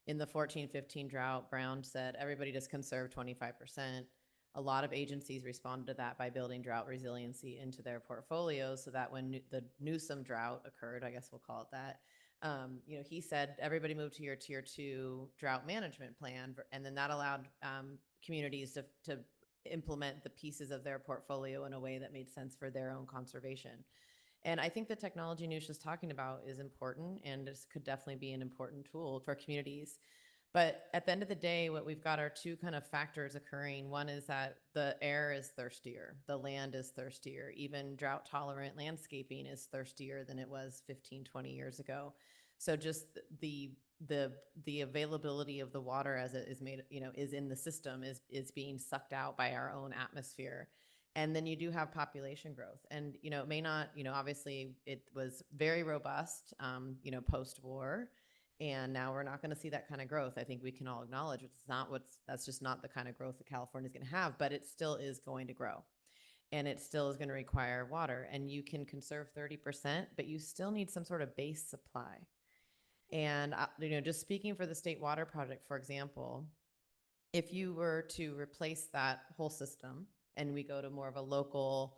in the 14-15 drought, Brown said, everybody just conserve 25%. A lot of agencies responded to that by building drought resiliency into their portfolios so that when the Newsom drought occurred, I guess we'll call it that, he said, everybody move to your tier 2 drought management plan. And then that allowed communities to implement the pieces of their portfolio in a way that made sense for their own conservation. And I think the technology Newsha's talking about is important, and this could definitely be an important tool for communities. But at the end of the day, what we've got are two kind of factors occurring. One is that the air is thirstier, the land is thirstier, even drought tolerant landscaping is thirstier than it was 15, 20 years ago. So just the availability of the water as it is made, is in the system is being sucked out by our own atmosphere. And then you do have population growth, and, it may not, obviously it was very robust, post-war. And now we're not going to see that kind of growth. I think we can all acknowledge that's just not the kind of growth that California is going to have, but it still is going to grow. And it still is going to require water. And you can conserve 30%, but you still need some sort of base supply. And, just speaking for the State Water Project, for example, if you were to replace that whole system and we go to more of a local,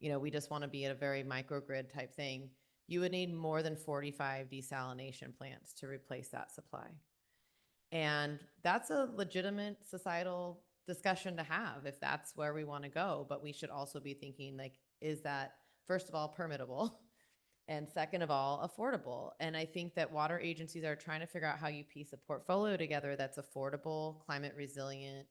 we just want to be at a very microgrid type thing, you would need more than 45 desalination plants to replace that supply. And that's a legitimate societal discussion to have if that's where we want to go. But we should also be thinking, like, is that, first of all, permittable? And second of all, affordable. And I think that water agencies are trying to figure out how you piece a portfolio together that's affordable, climate resilient,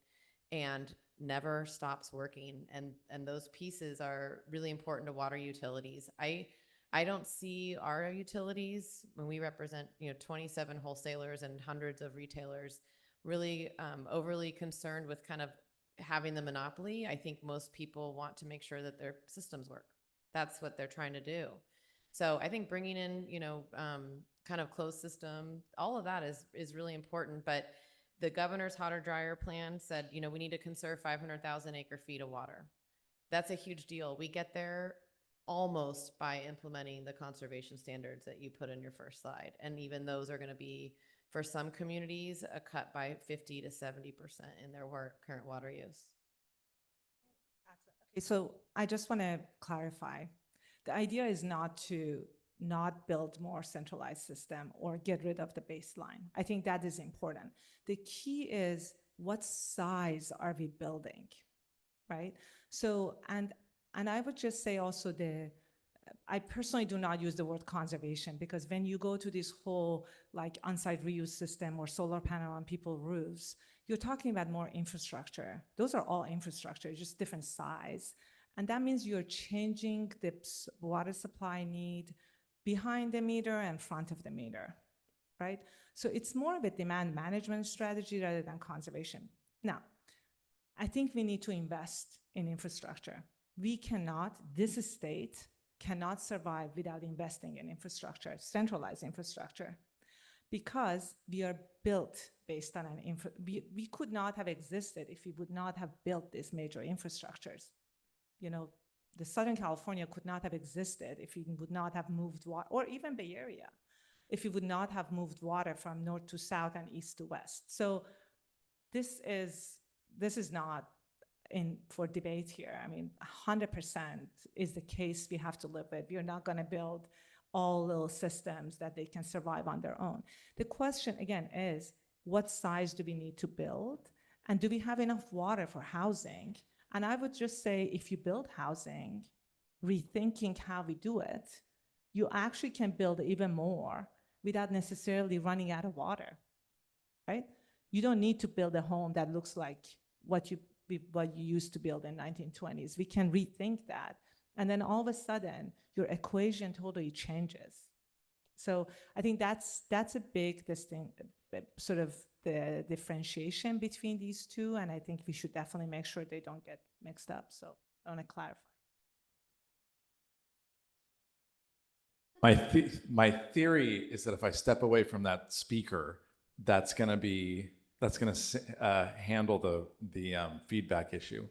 and never stops working. And those pieces are really important to water utilities. I don't see our utilities, when we represent 27 wholesalers and hundreds of retailers, really overly concerned with kind of having the monopoly. I think most people want to make sure that their systems work. That's what they're trying to do. So I think bringing in kind of closed system, all of that is really important. But the governor's hotter dryer plan said we need to conserve 500,000 acre feet of water. That's a huge deal. We get there almost by implementing the conservation standards that you put in your first slide. And even those are going to be, for some communities, a cut by 50 to 70% in their current water use. Okay, so I just want to clarify. The idea is not to not build more centralized system or get rid of the baseline. I think that is important. The key is what size are we building, right? So, and I would just say also I personally do not use the word conservation, because when you go to this whole like on-site reuse system or solar panel on people's roofs, you're talking about more infrastructure. Those are all infrastructure, just different size. And that means you're changing the water supply need behind the meter and front of the meter, right? So it's more of a demand management strategy rather than conservation. Now, I think we need to invest in infrastructure. We cannot, this state cannot survive without investing in infrastructure, centralized infrastructure, because we are built based on we could not have existed if we would not have built these major infrastructures. The Southern California could not have existed if we would not have moved water, or even Bay Area, if we would not have moved water from north to south and east to west. So this is not for debate here. I mean, 100% is the case we have to live with. We're not going to build all little systems that they can survive on their own. The question again is, what size do we need to build? And do we have enough water for housing? And I would just say, if you build housing, rethinking how we do it, you actually can build even more without necessarily running out of water, right? You don't need to build a home that looks like what you used to build in 1920s. We can rethink that. And then all of a sudden, your equation totally changes. So I think that's a big sort of the differentiation between these two. And I think we should definitely make sure they don't get mixed up. So I want to clarify. My theory is that if I step away from that speaker, that's going to that's going to handle the feedback issue.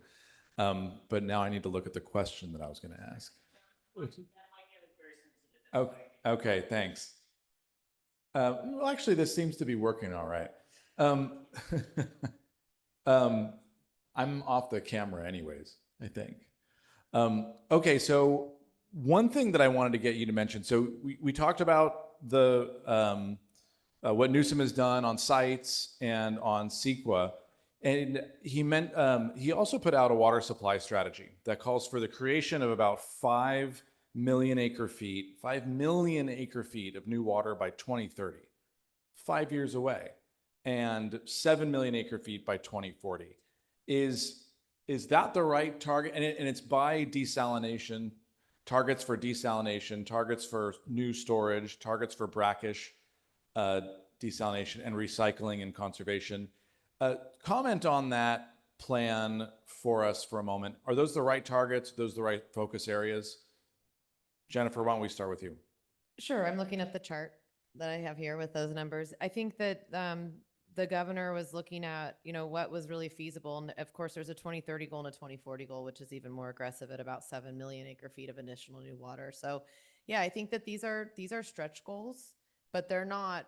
But now I need to look at the question that I was going to ask. Okay, thanks. Well, actually, this seems to be working all right. I'm off the camera anyways, I think. Okay, so one thing that I wanted to get you to mention, so we talked about the what Newsom has done on sites and on CEQA, and he also put out a water supply strategy that calls for the creation of about 5 million acre feet of new water by 2030, 5 years away, and 7 million acre feet by 2040. Is that the right target? And it's by desalination, targets for desalination, targets for new storage, targets for brackish desalination and recycling and conservation. Comment on that plan for us for a moment. Are those the right targets? Those the right focus areas? Jennifer, why don't we start with you? Sure, I'm looking at the chart that I have here with those numbers. I think that the governor was looking at, what was really feasible. And of course, there's a 2030 goal and a 2040 goal, which is even more aggressive at about 7 million acre feet of additional new water. So yeah, I think that these are stretch goals, but they're not,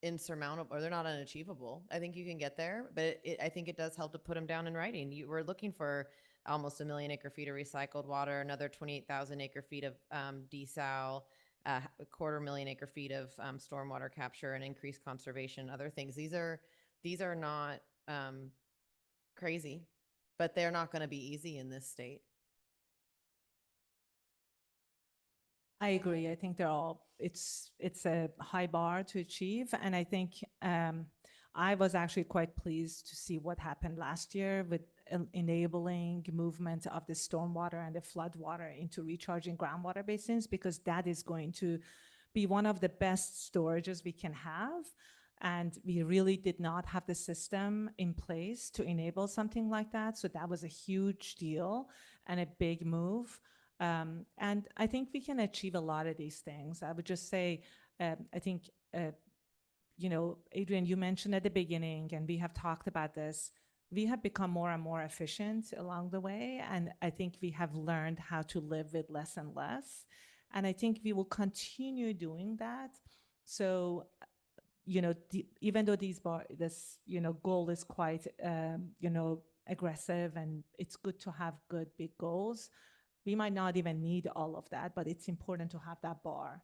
insurmountable, or they're not unachievable. I think you can get there, but I think it does help to put them down in writing. We're looking for almost 1 million acre feet of recycled water, another 28,000 acre feet of desal, a 250,000 acre feet of stormwater capture and increased conservation, other things. These are not crazy, but they're not going to be easy in this state. I agree. I think it's a high bar to achieve. And I think I was actually quite pleased to see what happened last year with enabling movement of the stormwater and the flood water into recharging groundwater basins, because that is going to be one of the best storages we can have. And we really did not have the system in place to enable something like that. So that was a huge deal and a big move. And I think we can achieve a lot of these things. I would just say, I think, Adrian, you mentioned at the beginning, and we have talked about this, we have become more and more efficient along the way. And I think we have learned how to live with less and less. And I think we will continue doing that. So, even though this goal is quite, aggressive, and it's good to have good big goals, we might not even need all of that, but it's important to have that bar.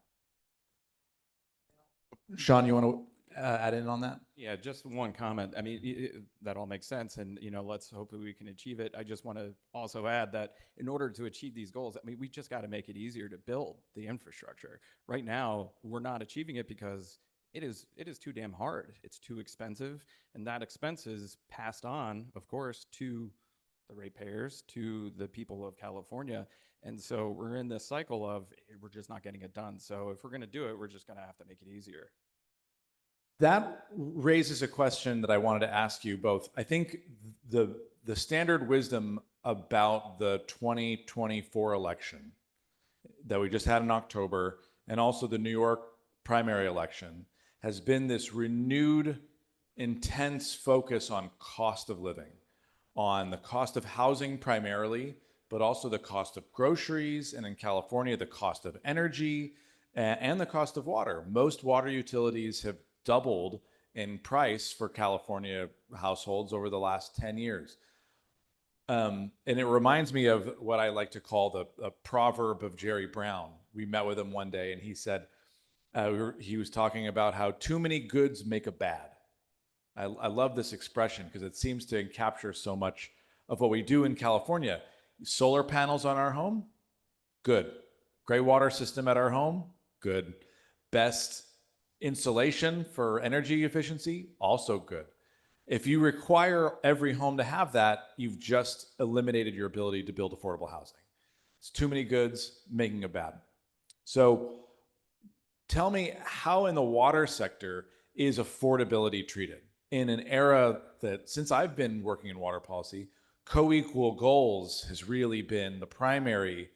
Sean, you want to add in on that? Yeah, just one comment. I mean, that all makes sense, and let's hope that we can achieve it. I just want to also add that in order to achieve these goals, I mean, we just got to make it easier to build the infrastructure. Right now, we're not achieving it because it is too damn hard. It's too expensive, and that expense is passed on, of course, to the ratepayers, to the people of California. And so we're in this cycle of we're just not getting it done. So if we're going to do it, we're just going to have to make it easier. That raises a question that I wanted to ask you both. I think the standard wisdom about the 2024 election that we just had in October, and also the New York primary election, has been this renewed, intense focus on cost of living, on the cost of housing primarily, but also the cost of groceries, and in California, the cost of energy and the cost of water. Most water utilities have doubled in price for California households over the last 10 years. And it reminds me of what I like to call the proverb of Jerry Brown. We met with him one day, and he said, he was talking about how too many goods make a bad. I love this expression because it seems to capture so much of what we do in California. Solar panels on our home, good. Gray water system at our home, good. Best insulation for energy efficiency, also good. If you require every home to have that, you've just eliminated your ability to build affordable housing. It's too many goods making a bad. So tell me, how in the water sector is affordability treated? In an era that, since I've been working in water policy, co-equal goals has really been the primary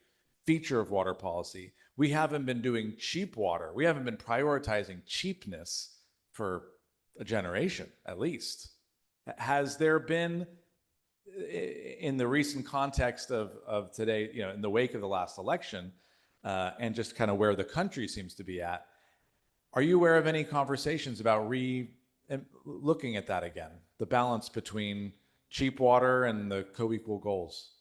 feature of water policy. We haven't been doing cheap water. We haven't been prioritizing cheapness for a generation at least. Has there been, in the recent context of today, you know, in the wake of the last election, and just kind of where the country seems to be at, are you aware of any conversations about looking at that again, the balance between cheap water and the co-equal goals?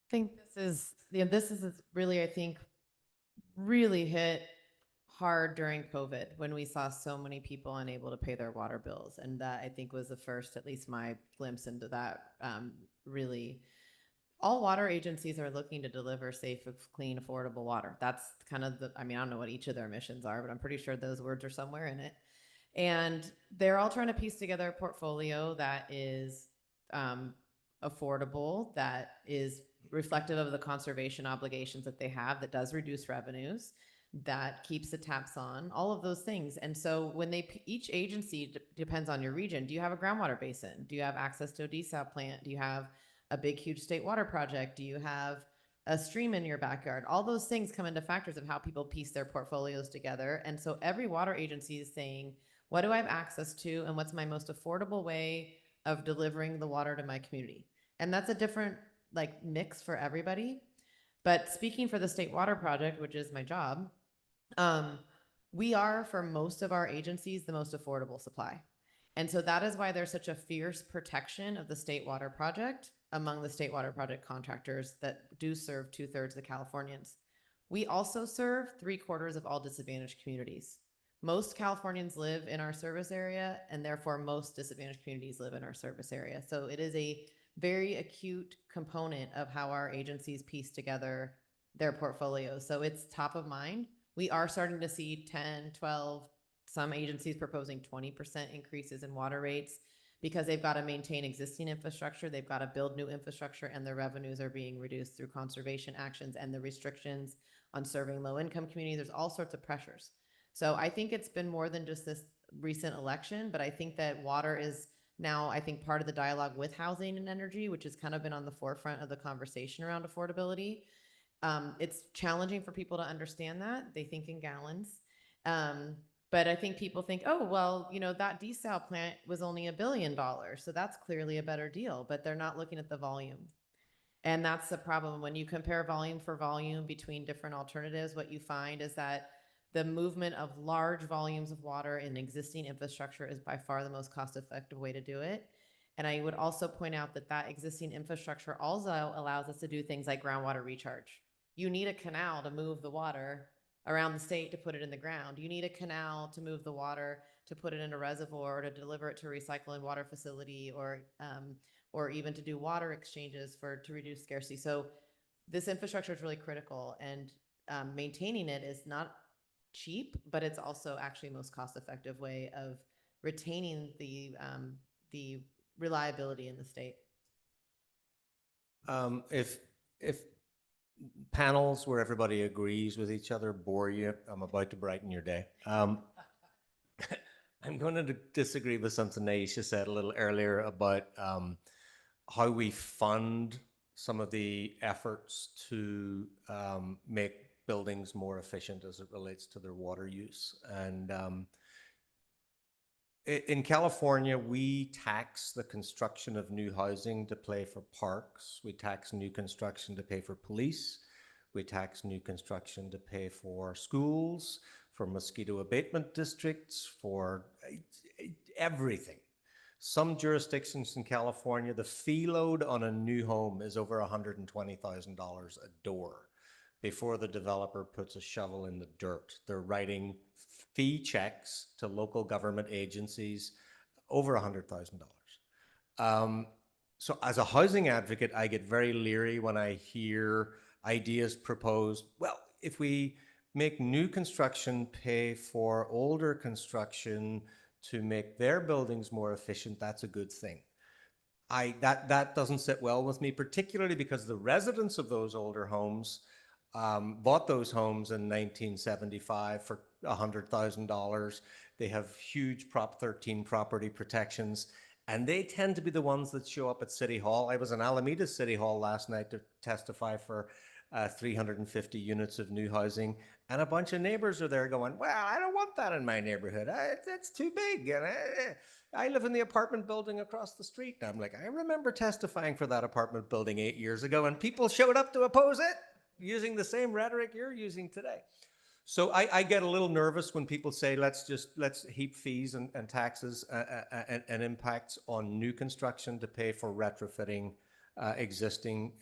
I think this is really, I think, really hit hard during COVID when we saw so many people unable to pay their water bills. And that, I think, was the first, at least my glimpse into that, really. All water agencies are looking to deliver safe, clean, affordable water. That's kind of I mean, I don't know what each of their missions are, but I'm pretty sure those words are somewhere in it. And they're all trying to piece together a portfolio that is affordable, that is reflective of the conservation obligations that they have, that does reduce revenues, that keeps the taps on, all of those things. And so when each agency depends on your region. Do you have a groundwater basin? Do you have access to a desal plant? Do you have a big, huge state water project? Do you have a stream in your backyard? All those things come into factors of how people piece their portfolios together. And so every water agency is saying, what do I have access to? And what's my most affordable way of delivering the water to my community? And that's a different mix for everybody. But speaking for the State Water Project, which is my job, we are, for most of our agencies, the most affordable supply. And so that is why there's such a fierce protection of the State Water Project among the State Water Project contractors that do serve 2/3 of the Californians. We also serve 3/4 of all disadvantaged communities. Most Californians live in our service area, and therefore most disadvantaged communities live in our service area. So it is a very acute component of how our agencies piece together their portfolios. So it's top of mind. We are starting to see 10, 12, some agencies proposing 20% increases in water rates because they've got to maintain existing infrastructure, they've got to build new infrastructure, and their revenues are being reduced through conservation actions and the restrictions on serving low-income communities. There's all sorts of pressures. So I think it's been more than just this recent election, but I think that water is now, I think, part of the dialogue with housing and energy, which has kind of been on the forefront of the conversation around affordability. It's challenging for people to understand that. They think in gallons. But I think people think, oh, well, you know, that desal plant was only $1 billion. So that's clearly a better deal, but they're not looking at the volume. And that's the problem. When you compare volume for volume between different alternatives, what you find is that the movement of large volumes of water in existing infrastructure is by far the most cost-effective way to do it. And I would also point out that that existing infrastructure also allows us to do things like groundwater recharge. You need a canal to move the water around the state to put it in the ground. You need a canal to move the water to put it in a reservoir or to deliver it to a recycling water facility or even to do water exchanges to reduce scarcity. So this infrastructure is really critical, and maintaining it is not cheap, but it's also actually the most cost-effective way of retaining the reliability in the state. If panels where everybody agrees with each other bore you, I'm about to brighten your day. I'm going to disagree with something Newsha said a little earlier about how we fund some of the efforts to make buildings more efficient as it relates to their water use. And in California, we tax the construction of new housing to pay for parks. We tax new construction to pay for police. We tax new construction to pay for schools, for mosquito abatement districts, for everything. Some jurisdictions in California, the fee load on a new home is over $120,000 a door before the developer puts a shovel in the dirt. They're writing fee checks to local government agencies over $100,000. So as a housing advocate, I get very leery when I hear ideas proposed. Well, if we make new construction pay for older construction to make their buildings more efficient, that's a good thing. That doesn't sit well with me, particularly because the residents of those older homes bought those homes in 1975 for $100,000. They have huge Prop 13 property protections, and they tend to be the ones that show up at City Hall. I was in Alameda City Hall last night to testify for 350 units of new housing, and a bunch of neighbors are there going, well, I don't want that in my neighborhood. It's too big. And I live in the apartment building across the street. And I'm like, I remember testifying for that apartment building 8 years ago, and people showed up to oppose it using the same rhetoric you're using today. So I get a little nervous when people say, let's heap fees and taxes and impacts on new construction to pay for retrofitting existing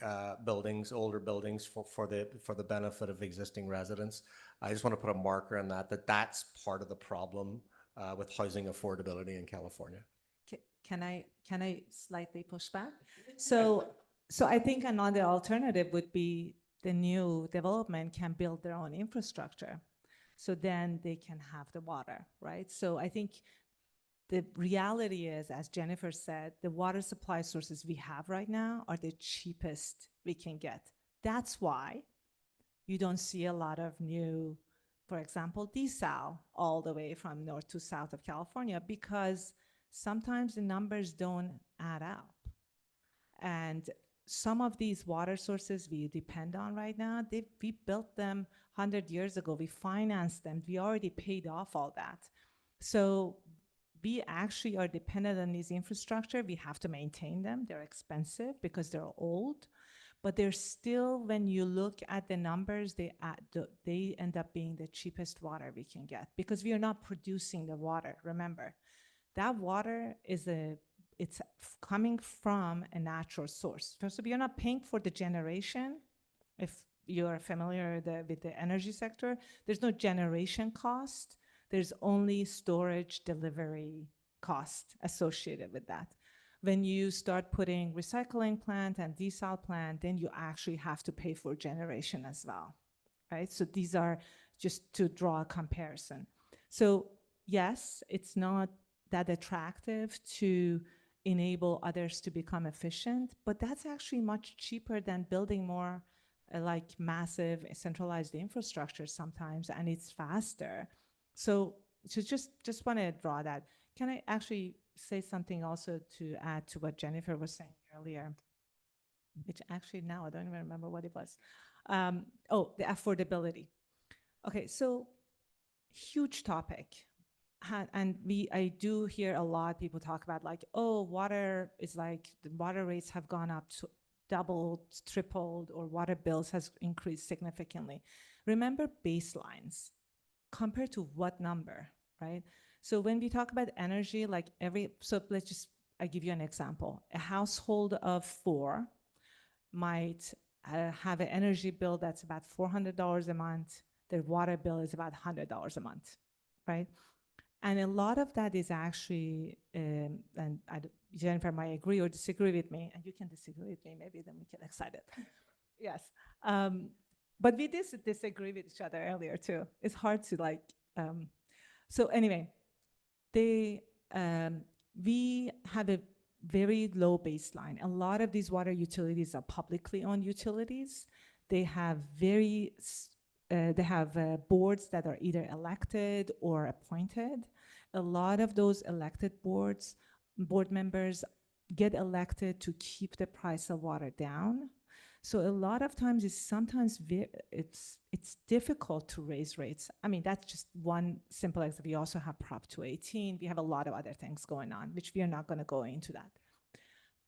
buildings, older buildings for the benefit of existing residents. I just want to put a marker on that's part of the problem with housing affordability in California. Can I slightly push back? So I think another alternative would be the new development can build their own infrastructure. So then they can have the water, right? So I think the reality is, as Jennifer said, the water supply sources we have right now are the cheapest we can get. That's why you don't see a lot of new, for example, desal all the way from north to south of California, because sometimes the numbers don't add up. And some of these water sources we depend on right now, we built them 100 years ago. We financed them. We already paid off all that. So we actually are dependent on these infrastructure. We have to maintain them. They're expensive because they're old, but they're still, when you look at the numbers, they end up being the cheapest water we can get because we are not producing the water. Remember, that water it's coming from a natural source. So we are not paying for the generation. If you're familiar with the energy sector, there's no generation cost. There's only storage delivery cost associated with that. When you start putting recycling plant and desal plant, then you actually have to pay for generation as well, right? So these are just to draw a comparison. So yes, it's not that attractive to enable others to become efficient, but that's actually much cheaper than building more like massive centralized infrastructure sometimes, and it's faster. So just want to draw that. Can I actually say something also to add to what Jennifer was saying earlier, which actually now I don't even remember what it was. The affordability. Okay, so huge topic. And I do hear a lot people talk about like, oh, water is like, the water rates have gone up to doubled, tripled, or water bills has increased significantly. Remember baselines compared to what number, right? So when we talk about energy, like so I give you an example. A household of 4 might have an energy bill that's about $400 a month. Their water bill is about $100 a month, right? And a lot of that is actually, Jennifer might agree or disagree with me, and you can disagree with me, maybe then we get excited. Yes. But we disagree with each other earlier too. It's hard to like, so anyway, we have a very low baseline. A lot of these water utilities are publicly owned utilities. They have boards that are either elected or appointed. A lot of those elected board members get elected to keep the price of water down. So a lot of times it's difficult to raise rates. I mean, that's just one simple example. We also have Prop 218. We have a lot of other things going on, which we are not going to go into that.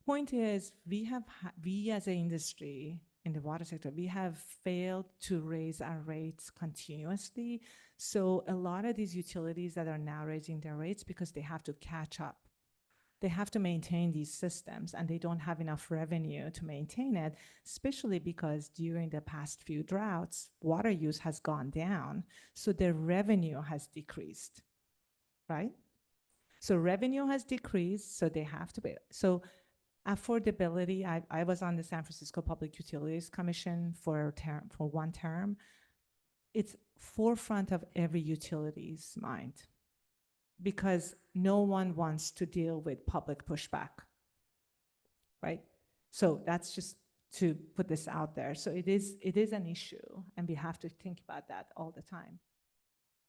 Point is, we as an industry in the water sector, we have failed to raise our rates continuously. So a lot of these utilities that are now raising their rates because they have to catch up. They have to maintain these systems and they don't have enough revenue to maintain it, especially because during the past few droughts, water use has gone down. So their revenue has decreased, right? So revenue has decreased, so they have to pay. So affordability, I was on the San Francisco Public Utilities Commission for 1 term. It's forefront of every utility's mind because no one wants to deal with public pushback, right? So that's just to put this out there. So it is an issue and we have to think about that all the time.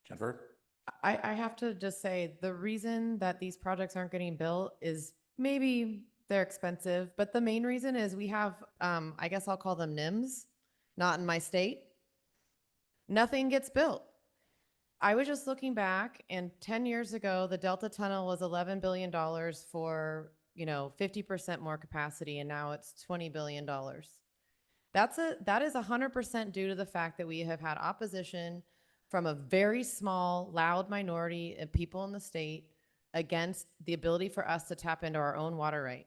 Jennifer? I have to just say the reason that these projects aren't getting built is maybe they're expensive, but the main reason is we have, I guess I'll call them NIMs, Not in my state. Nothing gets built. I was just looking back, and 10 years ago, the Delta Tunnel was $11 billion for, 50% more capacity, and now it's $20 billion. That is 100% due to the fact that we have had opposition from a very small, loud minority of people in the state against the ability for us to tap into our own water right.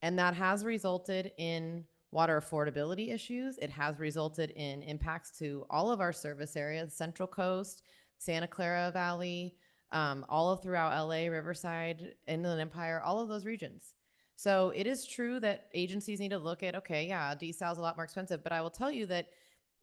And that has resulted in water affordability issues. It has resulted in impacts to all of our service areas, Central Coast, Santa Clara Valley, all of throughout LA, Riverside, Inland Empire, all of those regions. So it is true that agencies need to look at, okay, yeah, desal is a lot more expensive, but I will tell you that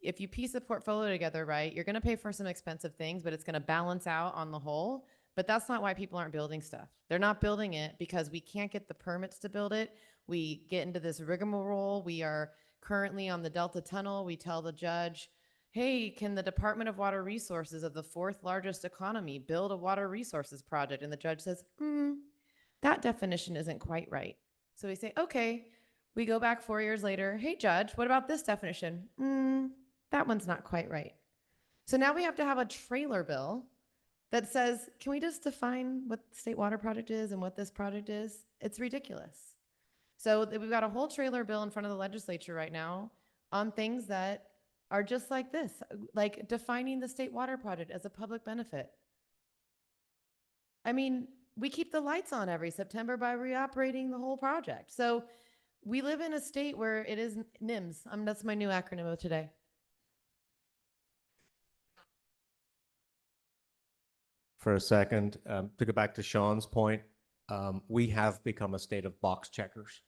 if you piece the portfolio together right, you're going to pay for some expensive things, but it's going to balance out on the whole. But that's not why people aren't building stuff. They're not building it because we can't get the permits to build it. We get into this rigmarole. We are currently on the Delta Tunnel. We tell the judge, hey, can the Department of Water Resources of the fourth largest economy build a water resources project? And the judge says, that definition isn't quite right. So we say, okay, we go back 4 years later. Hey, judge, what about this definition? That one's not quite right. So now we have to have a trailer bill that says, can we just define what the State Water Project is and what this project is? It's ridiculous. So we've got a whole trailer bill in front of the legislature right now on things that are just like this, like defining the State Water Project as a public benefit. I mean, we keep the lights on every September by reoperating the whole project. So we live in a state where it is NIMS. That's my new acronym of today. For a second, to go back to Sean's point, we have become a state of box checkers.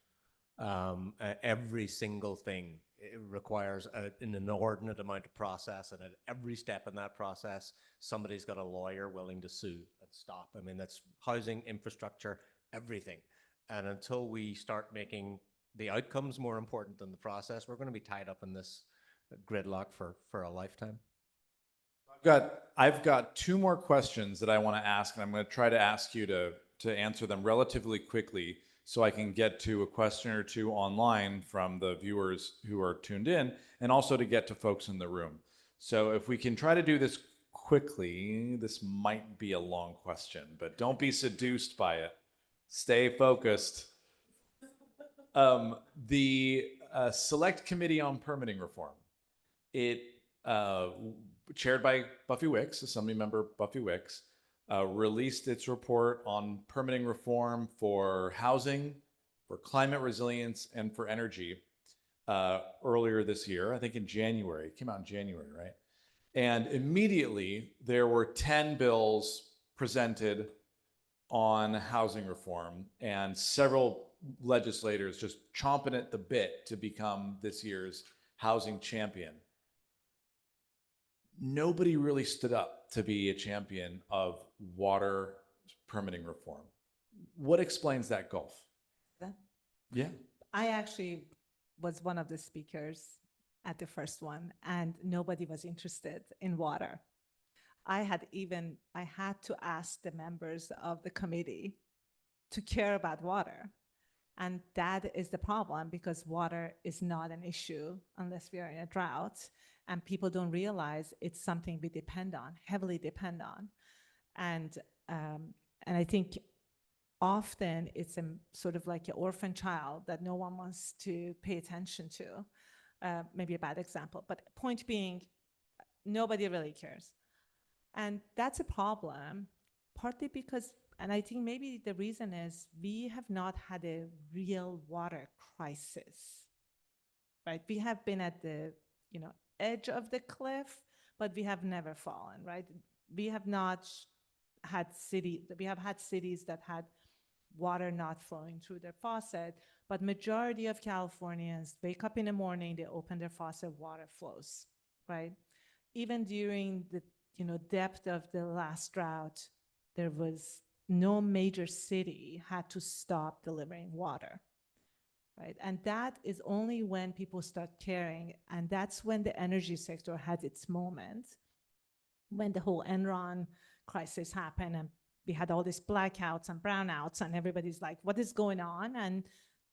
Every single thing requires an inordinate amount of process, and at every step in that process, somebody's got a lawyer willing to sue and stop. I mean, that's housing, infrastructure, everything. And until we start making the outcomes more important than the process, we're going to be tied up in this gridlock for a lifetime. I've got two more questions that I want to ask, and I'm going to try to ask you to answer them relatively quickly so I can get to a question or two online from the viewers who are tuned in, and also to get to folks in the room. So if we can try to do this quickly, this might be a long question, but don't be seduced by it. Stay focused. The Select Committee on Permitting Reform, chaired by Buffy Wicks, Assembly Member Buffy Wicks, released its report on permitting reform for housing, for climate resilience, and for energy earlier this year, I think in January. It came out in January, right? And immediately there were 10 bills presented on housing reform, and several legislators just chomping at the bit to become this year's housing champion. Nobody really stood up to be a champion of water permitting reform. What explains that gulf? Yeah. I actually was one of the speakers at the first one, and nobody was interested in water. I had to ask the members of the committee to care about water. And that is the problem, because water is not an issue unless we are in a drought, and people don't realize it's something we depend on, heavily depend on. And I think often it's sort of like an orphan child that no one wants to pay attention to. Maybe a bad example, but point being, nobody really cares. And that's a problem, partly because, and I think maybe the reason is we have not had a real water crisis, right? We have been at the, edge of the cliff, but we have never fallen, right? We have not had we have had cities that had water not flowing through their faucet, but majority of Californians wake up in the morning, they open their faucet, water flows, right? Even during the depth of the last drought, there was no major city had to stop delivering water, right? And that is only when people start caring, and that's when the energy sector had its moment, when the whole Enron crisis happened, and we had all these blackouts and brownouts, and everybody's like, what is going on? And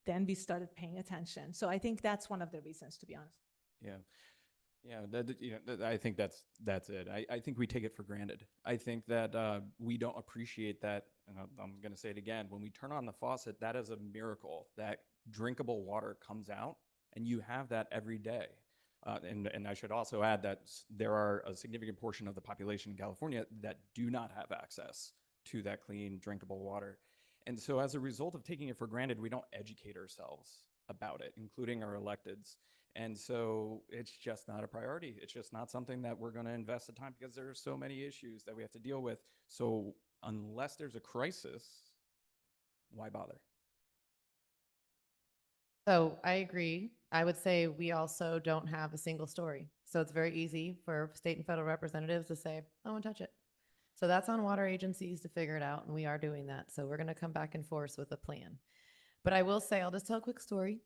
then we started paying attention. So I think that's one of the reasons, to be honest. Yeah. Yeah, I think that's it. I think we take it for granted. I think that we don't appreciate that. And I'm going to say it again. When we turn on the faucet, that is a miracle. That drinkable water comes out, and you have that every day. And I should also add that there are a significant portion of the population in California that do not have access to that clean, drinkable water. And so as a result of taking it for granted, we don't educate ourselves about it, including our electeds. And so it's just not a priority. It's just not something that we're going to invest the time because there are so many issues that we have to deal with. So unless there's a crisis, why bother? So I agree. I would say we also don't have a single story. So it's very easy for state and federal representatives to say, I won't touch it. So that's on water agencies to figure it out. And we are doing that. So we're going to come back and forth with a plan. But I will say, I'll just tell a quick story.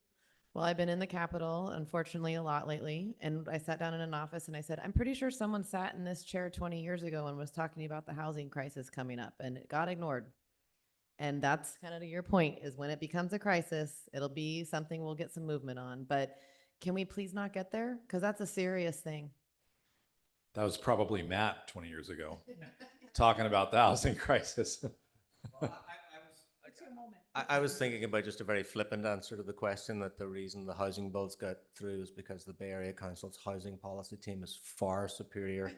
Well, I've been in the Capitol, unfortunately, a lot lately. And I sat down in an office and I said, I'm pretty sure someone sat in this chair 20 years ago and was talking about the housing crisis coming up, and it got ignored. And that's kind of to your point, is when it becomes a crisis, it'll be something we'll get some movement on. But can we please not get there? Because that's a serious thing. That was probably Matt 20 years ago talking about the housing crisis. I was thinking about just a very flippant answer to the question, that the reason the housing bills got through is because the Bay Area Council's housing policy team is far superior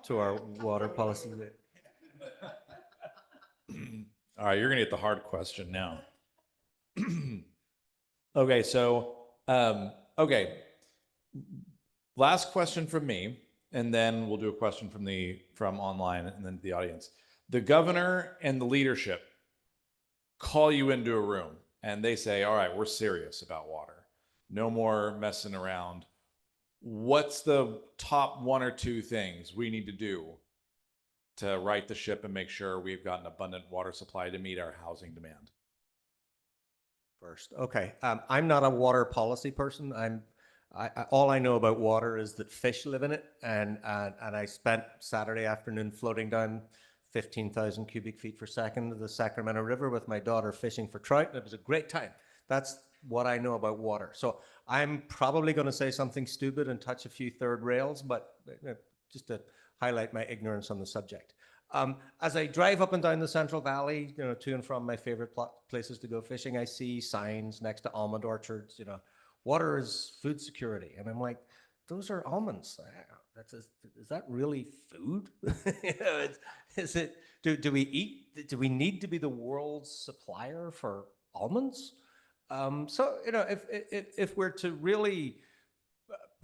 to our water policy. All right, you're gonna get the hard question now. Okay, so okay. Last question from me, and then we'll do a question from online and then the audience. The governor and the leadership call you into a room and they say, all right, we're serious about water. No more messing around. What's the top one or two things we need to do to right the ship and make sure we've got an abundant water supply to meet our housing demand? First, okay. I'm not a water policy person. All I know about water is that fish live in it, and I spent Saturday afternoon floating down 15,000 cubic feet per second of the Sacramento River with my daughter fishing for trout, and it was a great time. That's what I know about water. So I'm probably going to say something stupid and touch a few third rails, but just to highlight my ignorance on the subject. As I drive up and down the Central Valley, to and from my favorite places to go fishing, I see signs next to almond orchards, water is food security. And I'm like, those are almonds. Is that really food? Do we need to be the world's supplier for almonds? So, if we're to really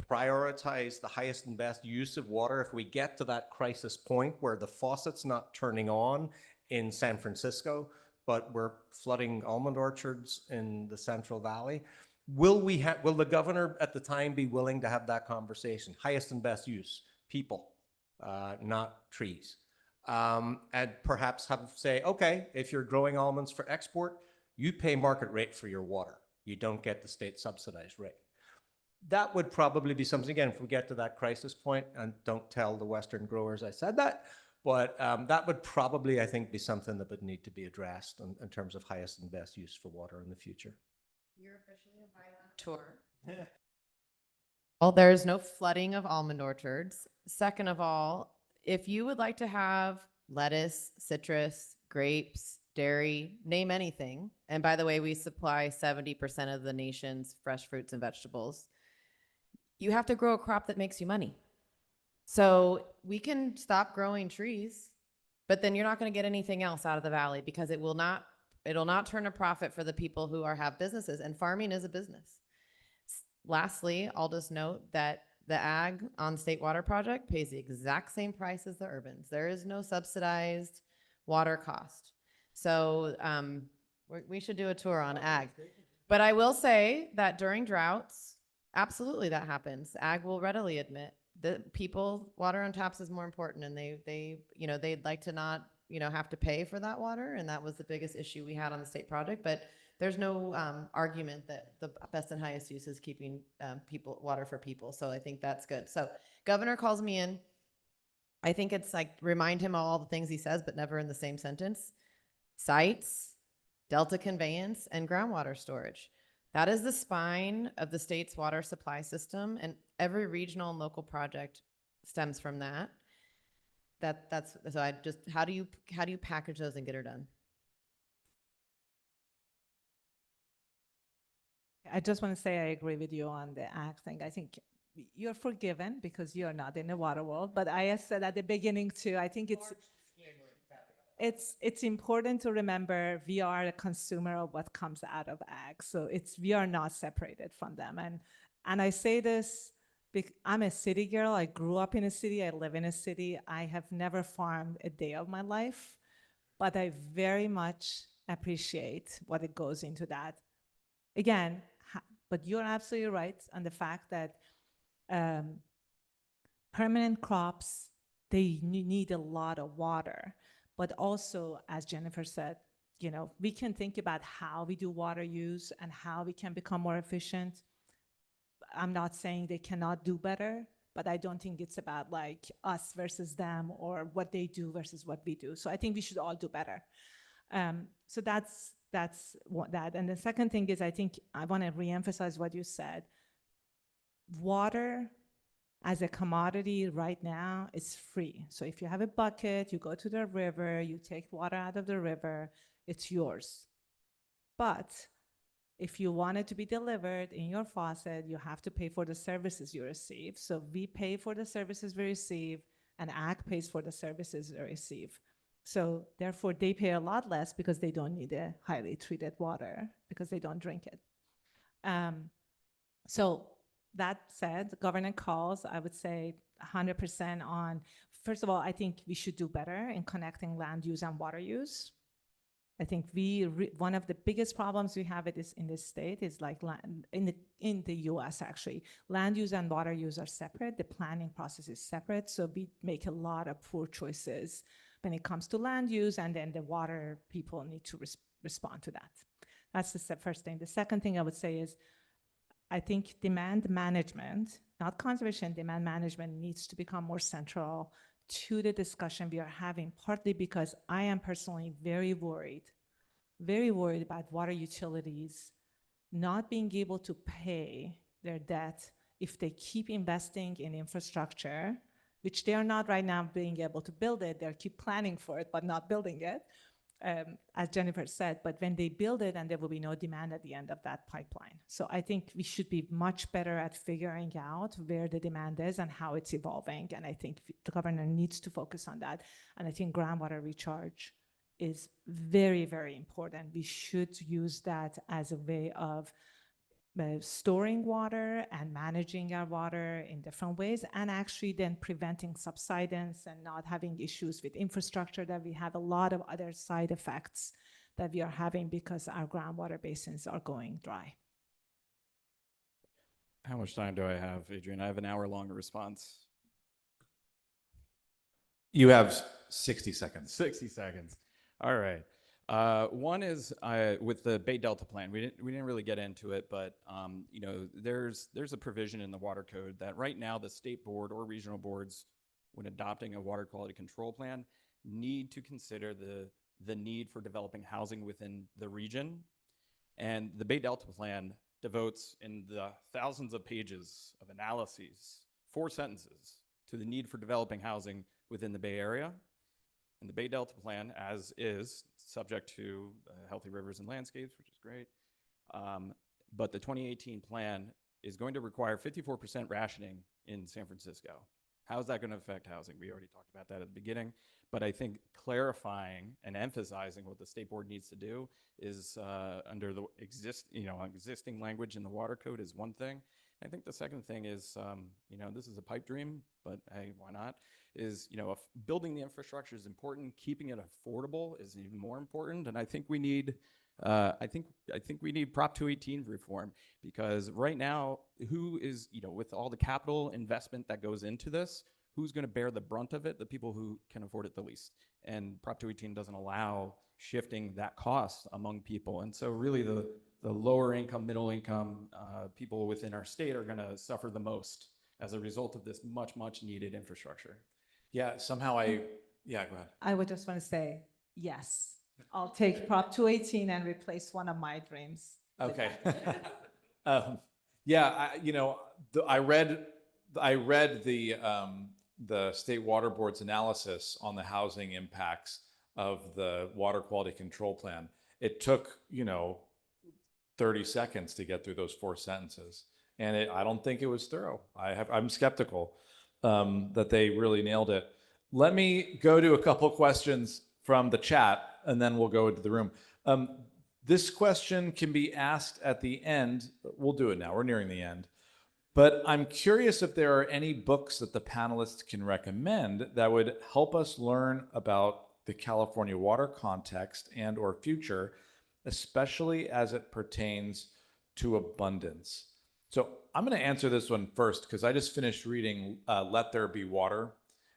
prioritize the highest and best use of water, if we get to that crisis point where the faucet's not turning on in San Francisco, but we're flooding almond orchards in the Central Valley, will the governor at the time be willing to have that conversation? Highest and best use, people, not trees. And perhaps say, okay, if you're growing almonds for export, you pay market rate for your water. You don't get the state subsidized rate. That would probably be something, again, if we get to that crisis point, and don't tell the Western growers I said that, but that would probably, I think, be something that would need to be addressed in terms of highest and best use for water in the future. You're officially invited on tour. Well, there's no flooding of almond orchards. Second of all, if you would like to have lettuce, citrus, grapes, dairy, name anything, and by the way, we supply 70% of the nation's fresh fruits and vegetables, you have to grow a crop that makes you money. So we can stop growing trees, but then you're not going to get anything else out of the valley, because it'll not turn a profit for the people who have businesses, and farming is a business. Lastly, I'll just note that the ag on State Water Project pays the exact same price as the urbans. There is no subsidized water cost. So we should do a tour on ag. But I will say that during droughts, absolutely that happens. Ag will readily admit that water on taps is more important, and they'd like to not have to pay for that water, and that was the biggest issue we had on the state project. But there's no argument that the best and highest use is keeping water for people. So I think that's good. So governor calls me in. I think it's like, remind him of all the things he says, but never in the same sentence. Sites, Delta conveyance, and groundwater storage. That is the spine of the state's water supply system, and every regional and local project stems from that. That's so. I just how do you package those and get her done? I just want to say I agree with you on the act thing. I think you're forgiven because you're not in the water world. But I said at the beginning too, I think it's important to remember we are a consumer of what comes out of ag. So we are not separated from them. And I say this because I'm a city girl. I grew up in a city. I live in a city. I have never farmed a day of my life, but I very much appreciate what it goes into that. Again, but you're absolutely right on the fact that permanent crops, they need a lot of water. But also, as Jennifer said, we can think about how we do water use and how we can become more efficient. I'm not saying they cannot do better, but I don't think it's about like us versus them or what they do versus what we do. So I think we should all do better. So that's what that. And the second thing is, I think I want to reemphasize what you said. Water as a commodity right now is free. So if you have a bucket, you go to the river, you take water out of the river, it's yours. But if you want it to be delivered in your faucet, you have to pay for the services you receive. So we pay for the services we receive, and AG pays for the services they receive. So therefore, they pay a lot less because they don't need a highly treated water because they don't drink it. So that said, government calls, I would say 100% on, first of all, I think we should do better in connecting land use and water use. I think one of the biggest problems we have in this state is like in the US actually, land use and water use are separate. The planning process is separate. So we make a lot of poor choices when it comes to land use, and then the water people need to respond to that. That's the first thing. The second thing I would say is, I think demand management, not conservation, demand management needs to become more central to the discussion we are having, partly because I am personally very worried about water utilities not being able to pay their debt if they keep investing in infrastructure, which they are not right now being able to build it. They keep planning for it, but not building it. As Jennifer said, but when they build it, and there will be no demand at the end of that pipeline. So I think we should be much better at figuring out where the demand is and how it's evolving. And I think the governor needs to focus on that. And I think groundwater recharge is very, very important. We should use that as a way of storing water and managing our water in different ways, and actually then preventing subsidence and not having issues with infrastructure that we have a lot of other side effects that we are having because our groundwater basins are going dry. How much time do I have, Adrian? I have an hour-long response. You have 60 seconds. 60 seconds. All right. One is with the Bay Delta plan. We didn't really get into it, but there's a provision in the water code that right now the state board or regional boards, when adopting a water quality control plan, need to consider the need for developing housing within the region. And the Bay Delta plan devotes in the thousands of pages of analyses, 4 sentences, to the need for developing housing within the Bay Area. And the Bay Delta plan, as is, subject to healthy rivers and landscapes, which is great. But the 2018 plan is going to require 54% rationing in San Francisco. How is that going to affect housing? We already talked about that at the beginning. But I think clarifying and emphasizing what the state board needs to do is under the existing language in the water code is one thing. I think the second thing is, this is a pipe dream, but hey, why not? Is, if building the infrastructure is important, keeping it affordable is even more important. And I think we need, I think we need Prop 218 reform, because right now, who is, with all the capital investment that goes into this, who's going to bear the brunt of it? The people who can afford it the least. And Prop 218 doesn't allow shifting that cost among people. And so really the lower income, middle income people within our state are going to suffer the most as a result of this much, much needed infrastructure. Yeah, somehow go ahead. I would just want to say, yes, I'll take Prop 218 and replace one of my dreams. Okay. Yeah, I read the State Water Board's analysis on the housing impacts of the water quality control plan. It took 30 seconds to get through those 4 sentences, and I don't think it was thorough. I'm skeptical that they really nailed it. Let me go to a couple questions from the chat, and then we'll go into the room. This question can be asked at the end. We'll do it now. We're nearing the end. But I'm curious if there are any books that the panelists can recommend that would help us learn about the California water context and or future, especially as it pertains to abundance. So I'm going to answer this one first because I just finished reading Let There Be Water,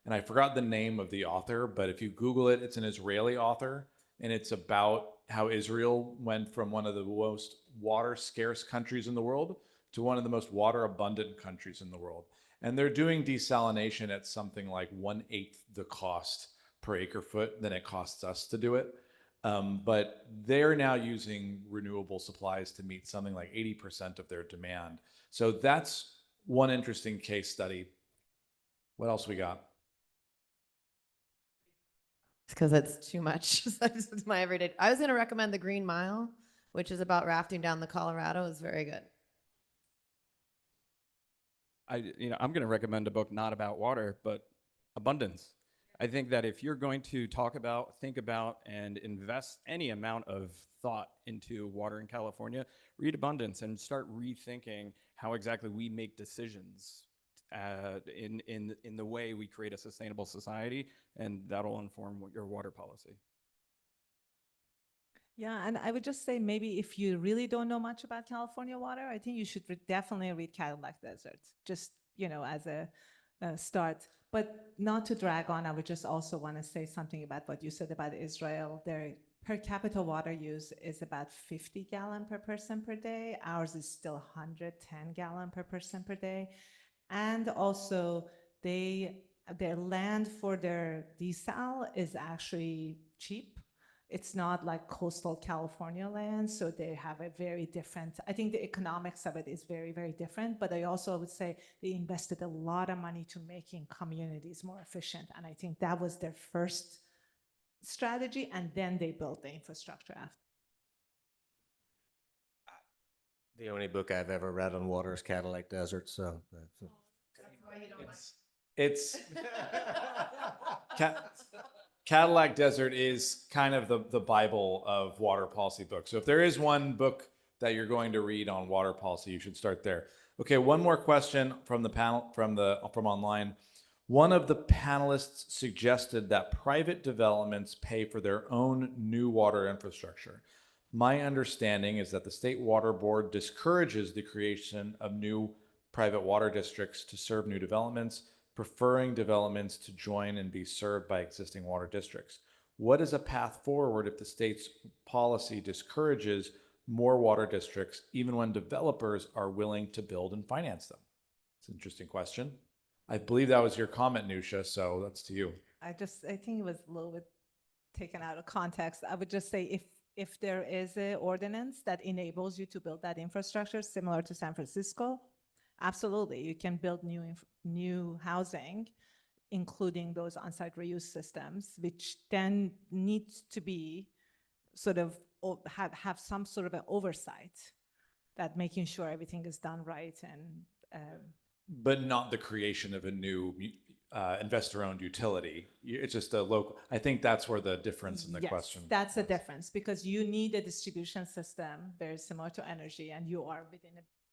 and I forgot the name of the author, but if you Google it, it's an Israeli author, and it's about how Israel went from one of the most water scarce countries in the world to one of the most water abundant countries in the world. And they're doing desalination at something like 1/8 the cost per acre foot than it costs us to do it. But they're now using renewable supplies to meet something like 80% of their demand. So that's one interesting case study. What else we got? Because it's too much. It's my everyday. I was going to recommend The Green Mile, which is about rafting down the Colorado. It's very good. I'm going to recommend a book not about water, but abundance. I think that if you're going to talk about, think about, and invest any amount of thought into water in California, read Abundance and start rethinking how exactly we make decisions in the way we create a sustainable society, and that'll inform your water policy. Yeah, and I would just say maybe if you really don't know much about California water, I think you should definitely read Cadillac Desert, just, as a start. But not to drag on, I would just also want to say something about what you said about Israel. Their per capita water use is about 50 gallon per person per day. Ours is still 110 gallon per person per day. And also their land for their desal is actually cheap. It's not like coastal California land, so they have a very different, I think the economics of it is very, very different, but I also would say they invested a lot of money to making communities more efficient, and I think that was their first strategy, and then they built the infrastructure after. The only book I've ever read on water is Cadillac Desert, so. It's Cadillac Desert is kind of the Bible of water policy books. So if there is one book that you're going to read on water policy, you should start there. Okay, one more question from the panel from online. One of the panelists suggested that private developments pay for their own new water infrastructure. My understanding is that the State Water Board discourages the creation of new private water districts to serve new developments, preferring developments to join and be served by existing water districts. What is a path forward if the state's policy discourages more water districts, even when developers are willing to build and finance them? It's an interesting question. I believe that was your comment, Newsha, so that's to you. I think it was a little bit taken out of context. I would just say if there is an ordinance that enables you to build that infrastructure similar to San Francisco, absolutely, you can build new housing, including those on-site reuse systems, which then needs to be sort of have some sort of an oversight that making sure everything is done right and. But not the creation of a new investor-owned utility. It's just a local. I think that's where the difference in the question. That's the difference, because you need a distribution system very similar to energy, and you are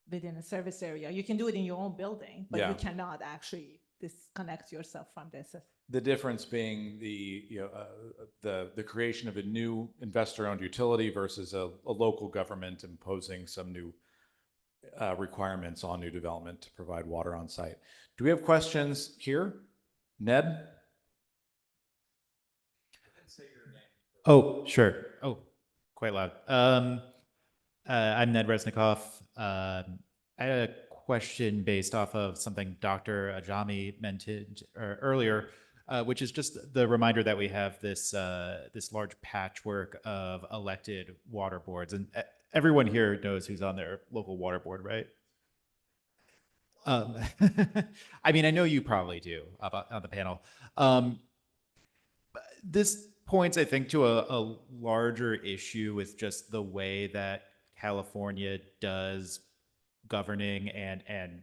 within a service area. You can do it in your own building, but you cannot actually disconnect yourself from this. The difference being the creation of a new investor-owned utility versus a local government imposing some new requirements on new development to provide water on site. Do we have questions here? Ned? Oh, sure. Oh, quite loud. I'm Ned Resnikoff. I had a question based off of something Dr. Ajami mentioned earlier, which is just the reminder that we have this large patchwork of elected water boards. And everyone here knows who's on their local water board, right? Um, I mean, I know you probably do on the panel. This points, I think, to a larger issue with just the way that California does governing and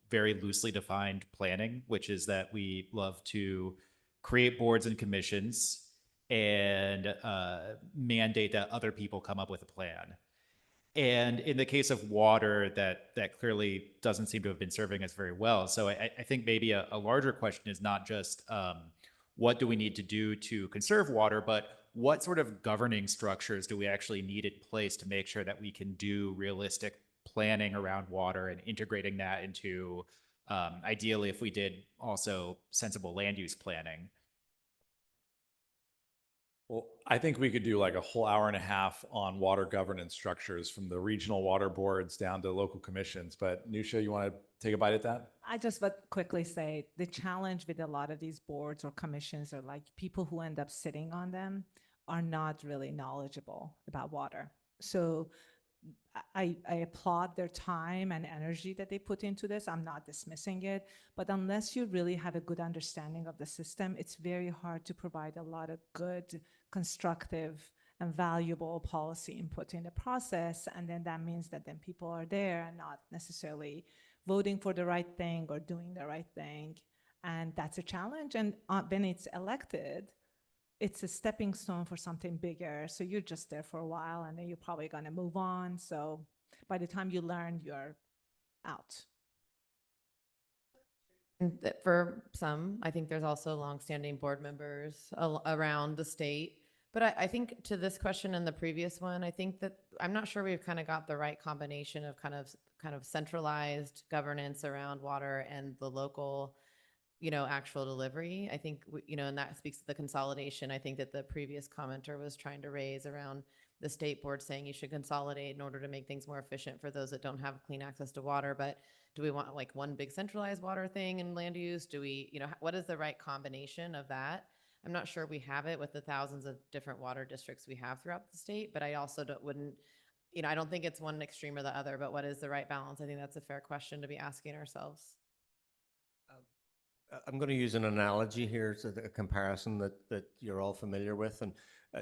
very loosely defined planning, which is that we love to create boards and commissions and mandate that other people come up with a plan. And in the case of water, that clearly doesn't seem to have been serving us very well. So I think maybe a larger question is not just what do we need to do to conserve water, but what sort of governing structures do we actually need in place to make sure that we can do realistic planning around water and integrating that into, ideally, if we did also sensible land use planning. Well, I think we could do like a whole hour and a half on water governance structures from the regional water boards down to local commissions. But Newsha, you want to take a bite at that? I just would quickly say the challenge with a lot of these boards or commissions are like people who end up sitting on them are not really knowledgeable about water. So I applaud their time and energy that they put into this. I'm not dismissing it, but unless you really have a good understanding of the system, it's very hard to provide a lot of good, constructive, and valuable policy input in the process. And then that means that then people are there and not necessarily voting for the right thing or doing the right thing. And that's a challenge. And when it's elected, it's a stepping stone for something bigger. So you're just there for a while and then you're probably going to move on. So by the time you learn, you're out. For some, I think there's also longstanding board members around the state. But I think to this question and the previous one, I think that I'm not sure we've kind of got the right combination of kind of centralized governance around water and the local, actual delivery. I think, and that speaks to the consolidation. I think that the previous commenter was trying to raise around the state board saying you should consolidate in order to make things more efficient for those that don't have clean access to water. But do we want like one big centralized water thing in land use? Do we, what is the right combination of that? I'm not sure we have it with the thousands of different water districts we have throughout the state, but I also wouldn't, I don't think it's one extreme or the other, but what is the right balance? I think that's a fair question to be asking ourselves. I'm going to use an analogy here, so a comparison that you're all familiar with. And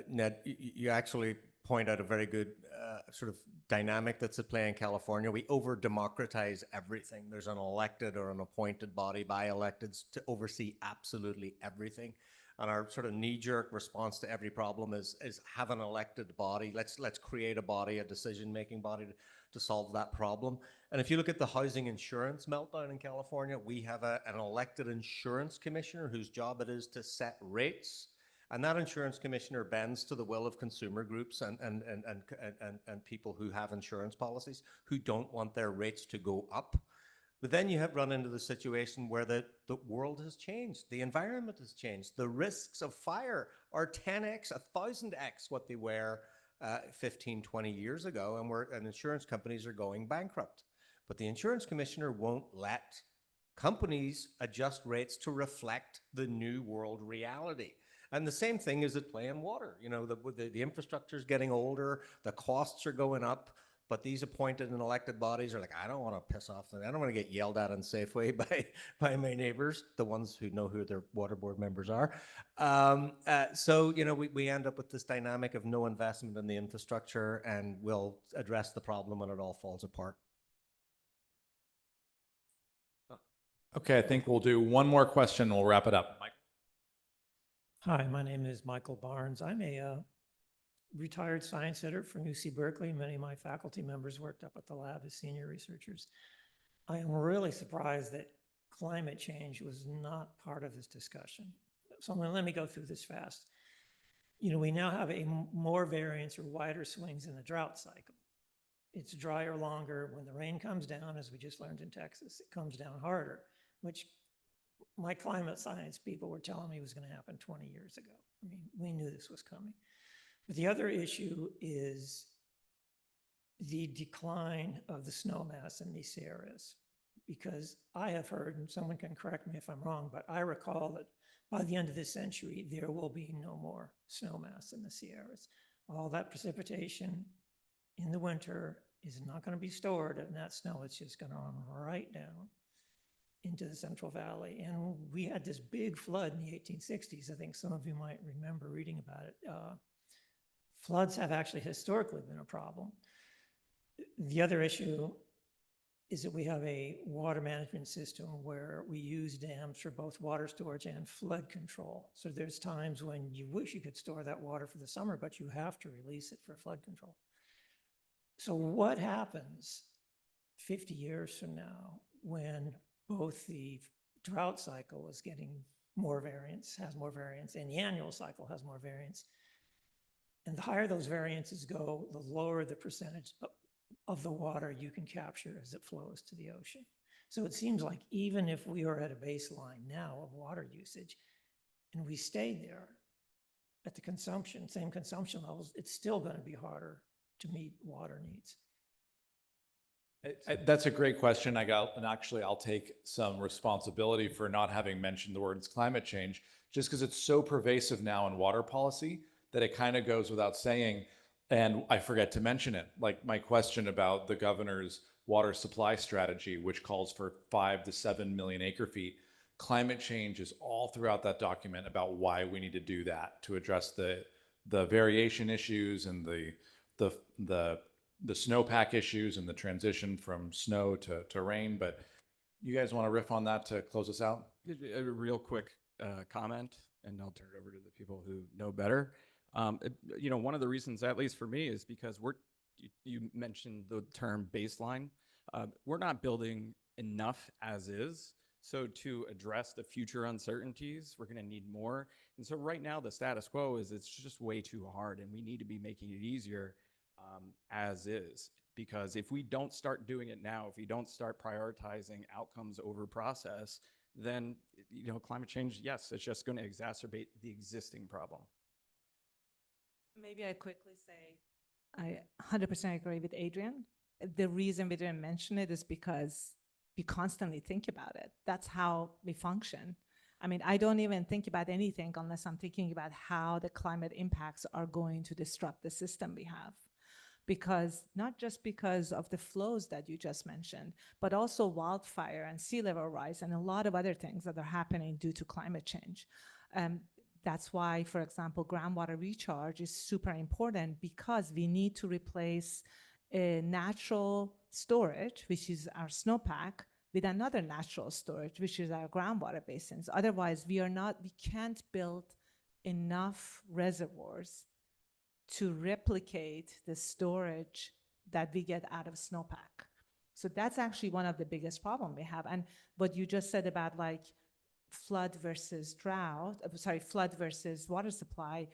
Ned, you actually point out a very good sort of dynamic that's at play in California. We over-democratize everything. There's an elected or an appointed body by electeds to oversee absolutely everything. And our sort of knee-jerk response to every problem is have an elected body. Let's create a body, a decision-making body to solve that problem. And if you look at the housing insurance meltdown in California, we have an elected insurance commissioner whose job it is to set rates. And that insurance commissioner bends to the will of consumer groups and people who have insurance policies who don't want their rates to go up. But then you have run into the situation where the world has changed. The environment has changed. The risks of fire are 10x, 1,000x what they were 15, 20 years ago, and insurance companies are going bankrupt. But the insurance commissioner won't let companies adjust rates to reflect the new world reality. And the same thing is at play in water. The infrastructure is getting older, the costs are going up. But these appointed and elected bodies are like, I don't want to piss off them. I don't want to get yelled at on Safeway by my neighbors, the ones who know who their water board members are. So we end up with this dynamic of no investment in the infrastructure, and we'll address the problem when it all falls apart. Okay, I think we'll do one more question. We'll wrap it up. Mike. Hi, my name is Michael Barnes. I'm a retired science editor from UC Berkeley. Many of my faculty members worked up at the lab as senior researchers. I am really surprised that climate change was not part of this discussion. So let me go through this fast. We now have more variance or wider swings in the drought cycle. It's drier longer. When the rain comes down, as we just learned in Texas, it comes down harder, which my climate science people were telling me was going to happen 20 years ago. I mean, we knew this was coming. But the other issue is the decline of the snow mass in these Sierras, because I have heard, and someone can correct me if I'm wrong, but I recall that by the end of this century, there will be no more snow mass in the Sierras. All that precipitation in the winter is not going to be stored in that snow. It's just going to run right down into the Central Valley. And we had this big flood in the 1860s. I think some of you might remember reading about it. Floods have actually historically been a problem. The other issue is that we have a water management system where we use dams for both water storage and flood control. So there's times when you wish you could store that water for the summer, but you have to release it for flood control. So what happens 50 years from now when both the drought cycle is getting more variance, has more variance, and the annual cycle has more variance? And the higher those variances go, the lower the percentage of the water you can capture as it flows to the ocean. So it seems like even if we are at a baseline now of water usage and we stay there at the consumption, same consumption levels, it's still going to be harder to meet water needs. That's a great question. And actually I'll take some responsibility for not having mentioned the words climate change, just because it's so pervasive now in water policy that it kind of goes without saying. And I forget to mention it, like my question about the governor's water supply strategy, which calls for 5 to 7 million acre feet. Climate change is all throughout that document about why we need to do that to address the variation issues and the snowpack issues and the transition from snow to rain. But you guys want to riff on that to close us out? A real quick comment, and I'll turn it over to the people who know better. One of the reasons, at least for me, is because you mentioned the term baseline. We're not building enough as is. So to address the future uncertainties, we're going to need more. And so right now, the status quo is it's just way too hard, and we need to be making it easier as is. Because if we don't start doing it now, if we don't start prioritizing outcomes over process, then climate change, yes, it's just going to exacerbate the existing problem. Maybe I quickly say, I 100% agree with Adrian. The reason we didn't mention it is because we constantly think about it. That's how we function. I mean, I don't even think about anything unless I'm thinking about how the climate impacts are going to disrupt the system we have. Because not just because of the flows that you just mentioned, but also wildfire and sea level rise and a lot of other things that are happening due to climate change. That's why, for example, groundwater recharge is super important, because we need to replace a natural storage, which is our snowpack, with another natural storage, which is our groundwater basins. Otherwise, we can't build enough reservoirs to replicate the storage that we get out of snowpack. So that's actually one of the biggest problems we have. And what you just said about flood versus water supply,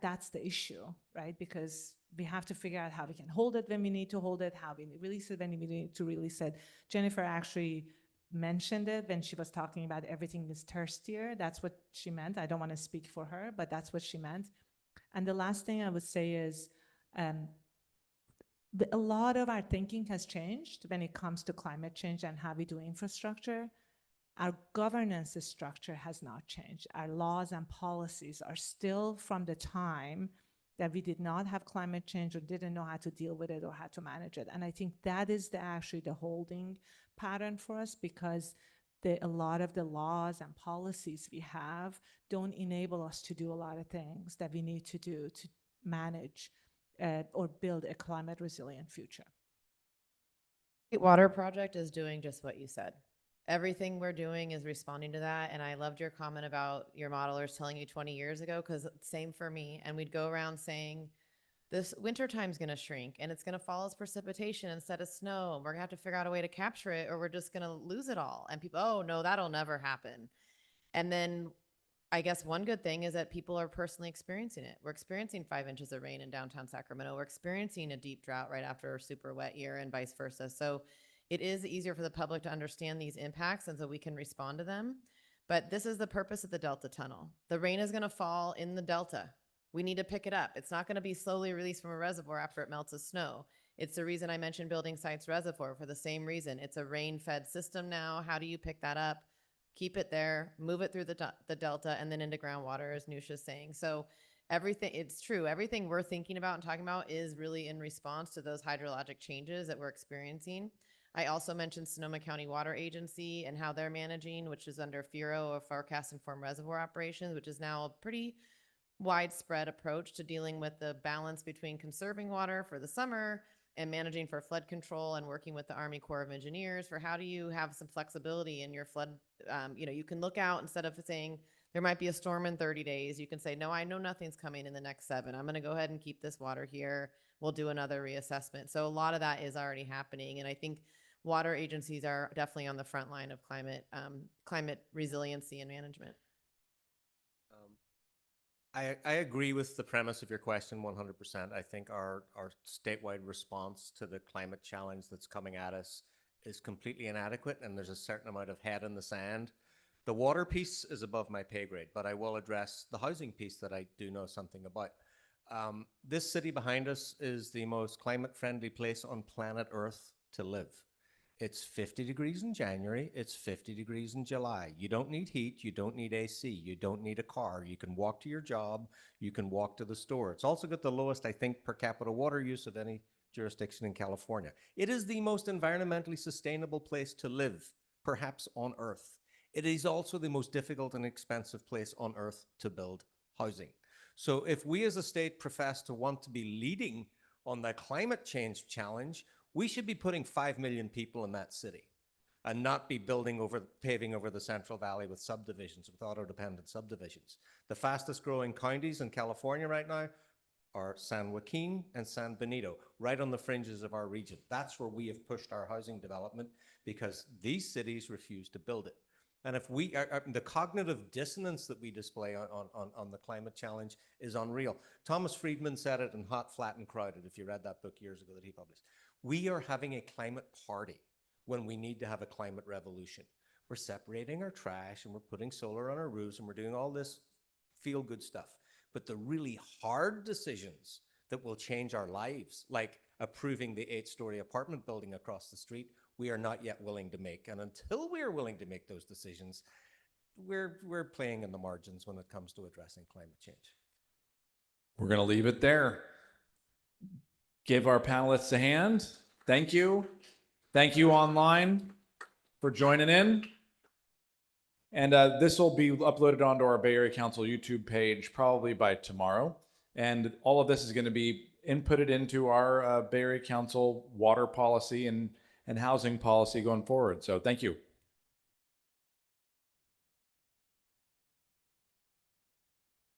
that's the issue, right? Because we have to figure out how we can hold it when we need to hold it, how we release it when we need to release it. Jennifer actually mentioned it when she was talking about everything is thirstier. That's what she meant. I don't want to speak for her, but that's what she meant. And the last thing I would say is a lot of our thinking has changed when it comes to climate change and how we do infrastructure. Our governance structure has not changed. Our laws and policies are still from the time that we did not have climate change or didn't know how to deal with it or how to manage it. And I think that is actually the holding pattern for us, because a lot of the laws and policies we have don't enable us to do a lot of things that we need to do to manage or build a climate resilient future. State Water Project is doing just what you said. Everything we're doing is responding to that. And I loved your comment about your modelers telling you 20 years ago, because same for me. And we'd go around saying, this winter time's going to shrink and it's going to fall as precipitation instead of snow. And we're going to have to figure out a way to capture it, or we're just going to lose it all. And people, oh no, that'll never happen. And then I guess one good thing is that people are personally experiencing it. We're experiencing 5 inches of rain in downtown Sacramento. We're experiencing a deep drought right after a super wet year, and vice versa. So it is easier for the public to understand these impacts, and so we can respond to them. But this is the purpose of the Delta Tunnel. The rain is going to fall in the Delta. We need to pick it up. It's not going to be slowly released from a reservoir after it melts as snow. It's the reason I mentioned Building Sites Reservoir, for the same reason. It's a rain-fed system now. How do you pick that up? Keep it there, move it through the Delta, and then into groundwater, as Newsha's saying. So everything, it's true. Everything we're thinking about and talking about is really in response to those hydrologic changes that we're experiencing. I also mentioned Sonoma County Water Agency and how they're managing, which is under FIRO, or Forecast Informed Reservoir Operations, which is now a pretty widespread approach to dealing with the balance between conserving water for the summer and managing for flood control, and working with the Army Corps of Engineers for how do you have some flexibility in your flood. You can look out, instead of saying there might be a storm in 30 days, you can say, no, I know nothing's coming in the next 7. I'm going to go ahead and keep this water here. We'll do another reassessment. So a lot of that is already happening. And I think water agencies are definitely on the front line of climate resiliency and management. I agree with the premise of your question 100%. I think our statewide response to the climate challenge that's coming at us is completely inadequate, and there's a certain amount of head in the sand. The water piece is above my pay grade, but I will address the housing piece that I do know something about. This city behind us is the most climate-friendly place on planet Earth to live. It's 50 degrees in January, it's 50 degrees in July. You don't need heat, you don't need AC, you don't need a car. You can walk to your job, you can walk to the store. It's also got the lowest, I think, per capita water use of any jurisdiction in California. It is the most environmentally sustainable place to live, perhaps on Earth. It is also the most difficult and expensive place on Earth to build housing. So if we as a state profess to want to be leading on the climate change challenge, we should be putting 5 million people in that city and not be paving over the Central Valley with subdivisions, with auto-dependent subdivisions. The fastest growing counties in California right now are San Joaquin and San Benito, right on the fringes of our region. That's where we have pushed our housing development because these cities refuse to build it. And if the cognitive dissonance that we display on the climate challenge is unreal. Thomas Friedman said it in Hot, Flat, and Crowded, if you read that book years ago that he published. We are having a climate party when we need to have a climate revolution. We're separating our trash and we're putting solar on our roofs and we're doing all this feel-good stuff. But the really hard decisions that will change our lives, like approving the 8-story apartment building across the street, we are not yet willing to make. And until we are willing to make those decisions, we're playing in the margins when it comes to addressing climate change. We're going to leave it there. Give our panelists a hand. Thank you. Thank you online for joining in. And this will be uploaded onto our Bay Area Council YouTube page probably by tomorrow. And all of this is going to be inputted into our Bay Area Council water policy and housing policy going forward. So thank you.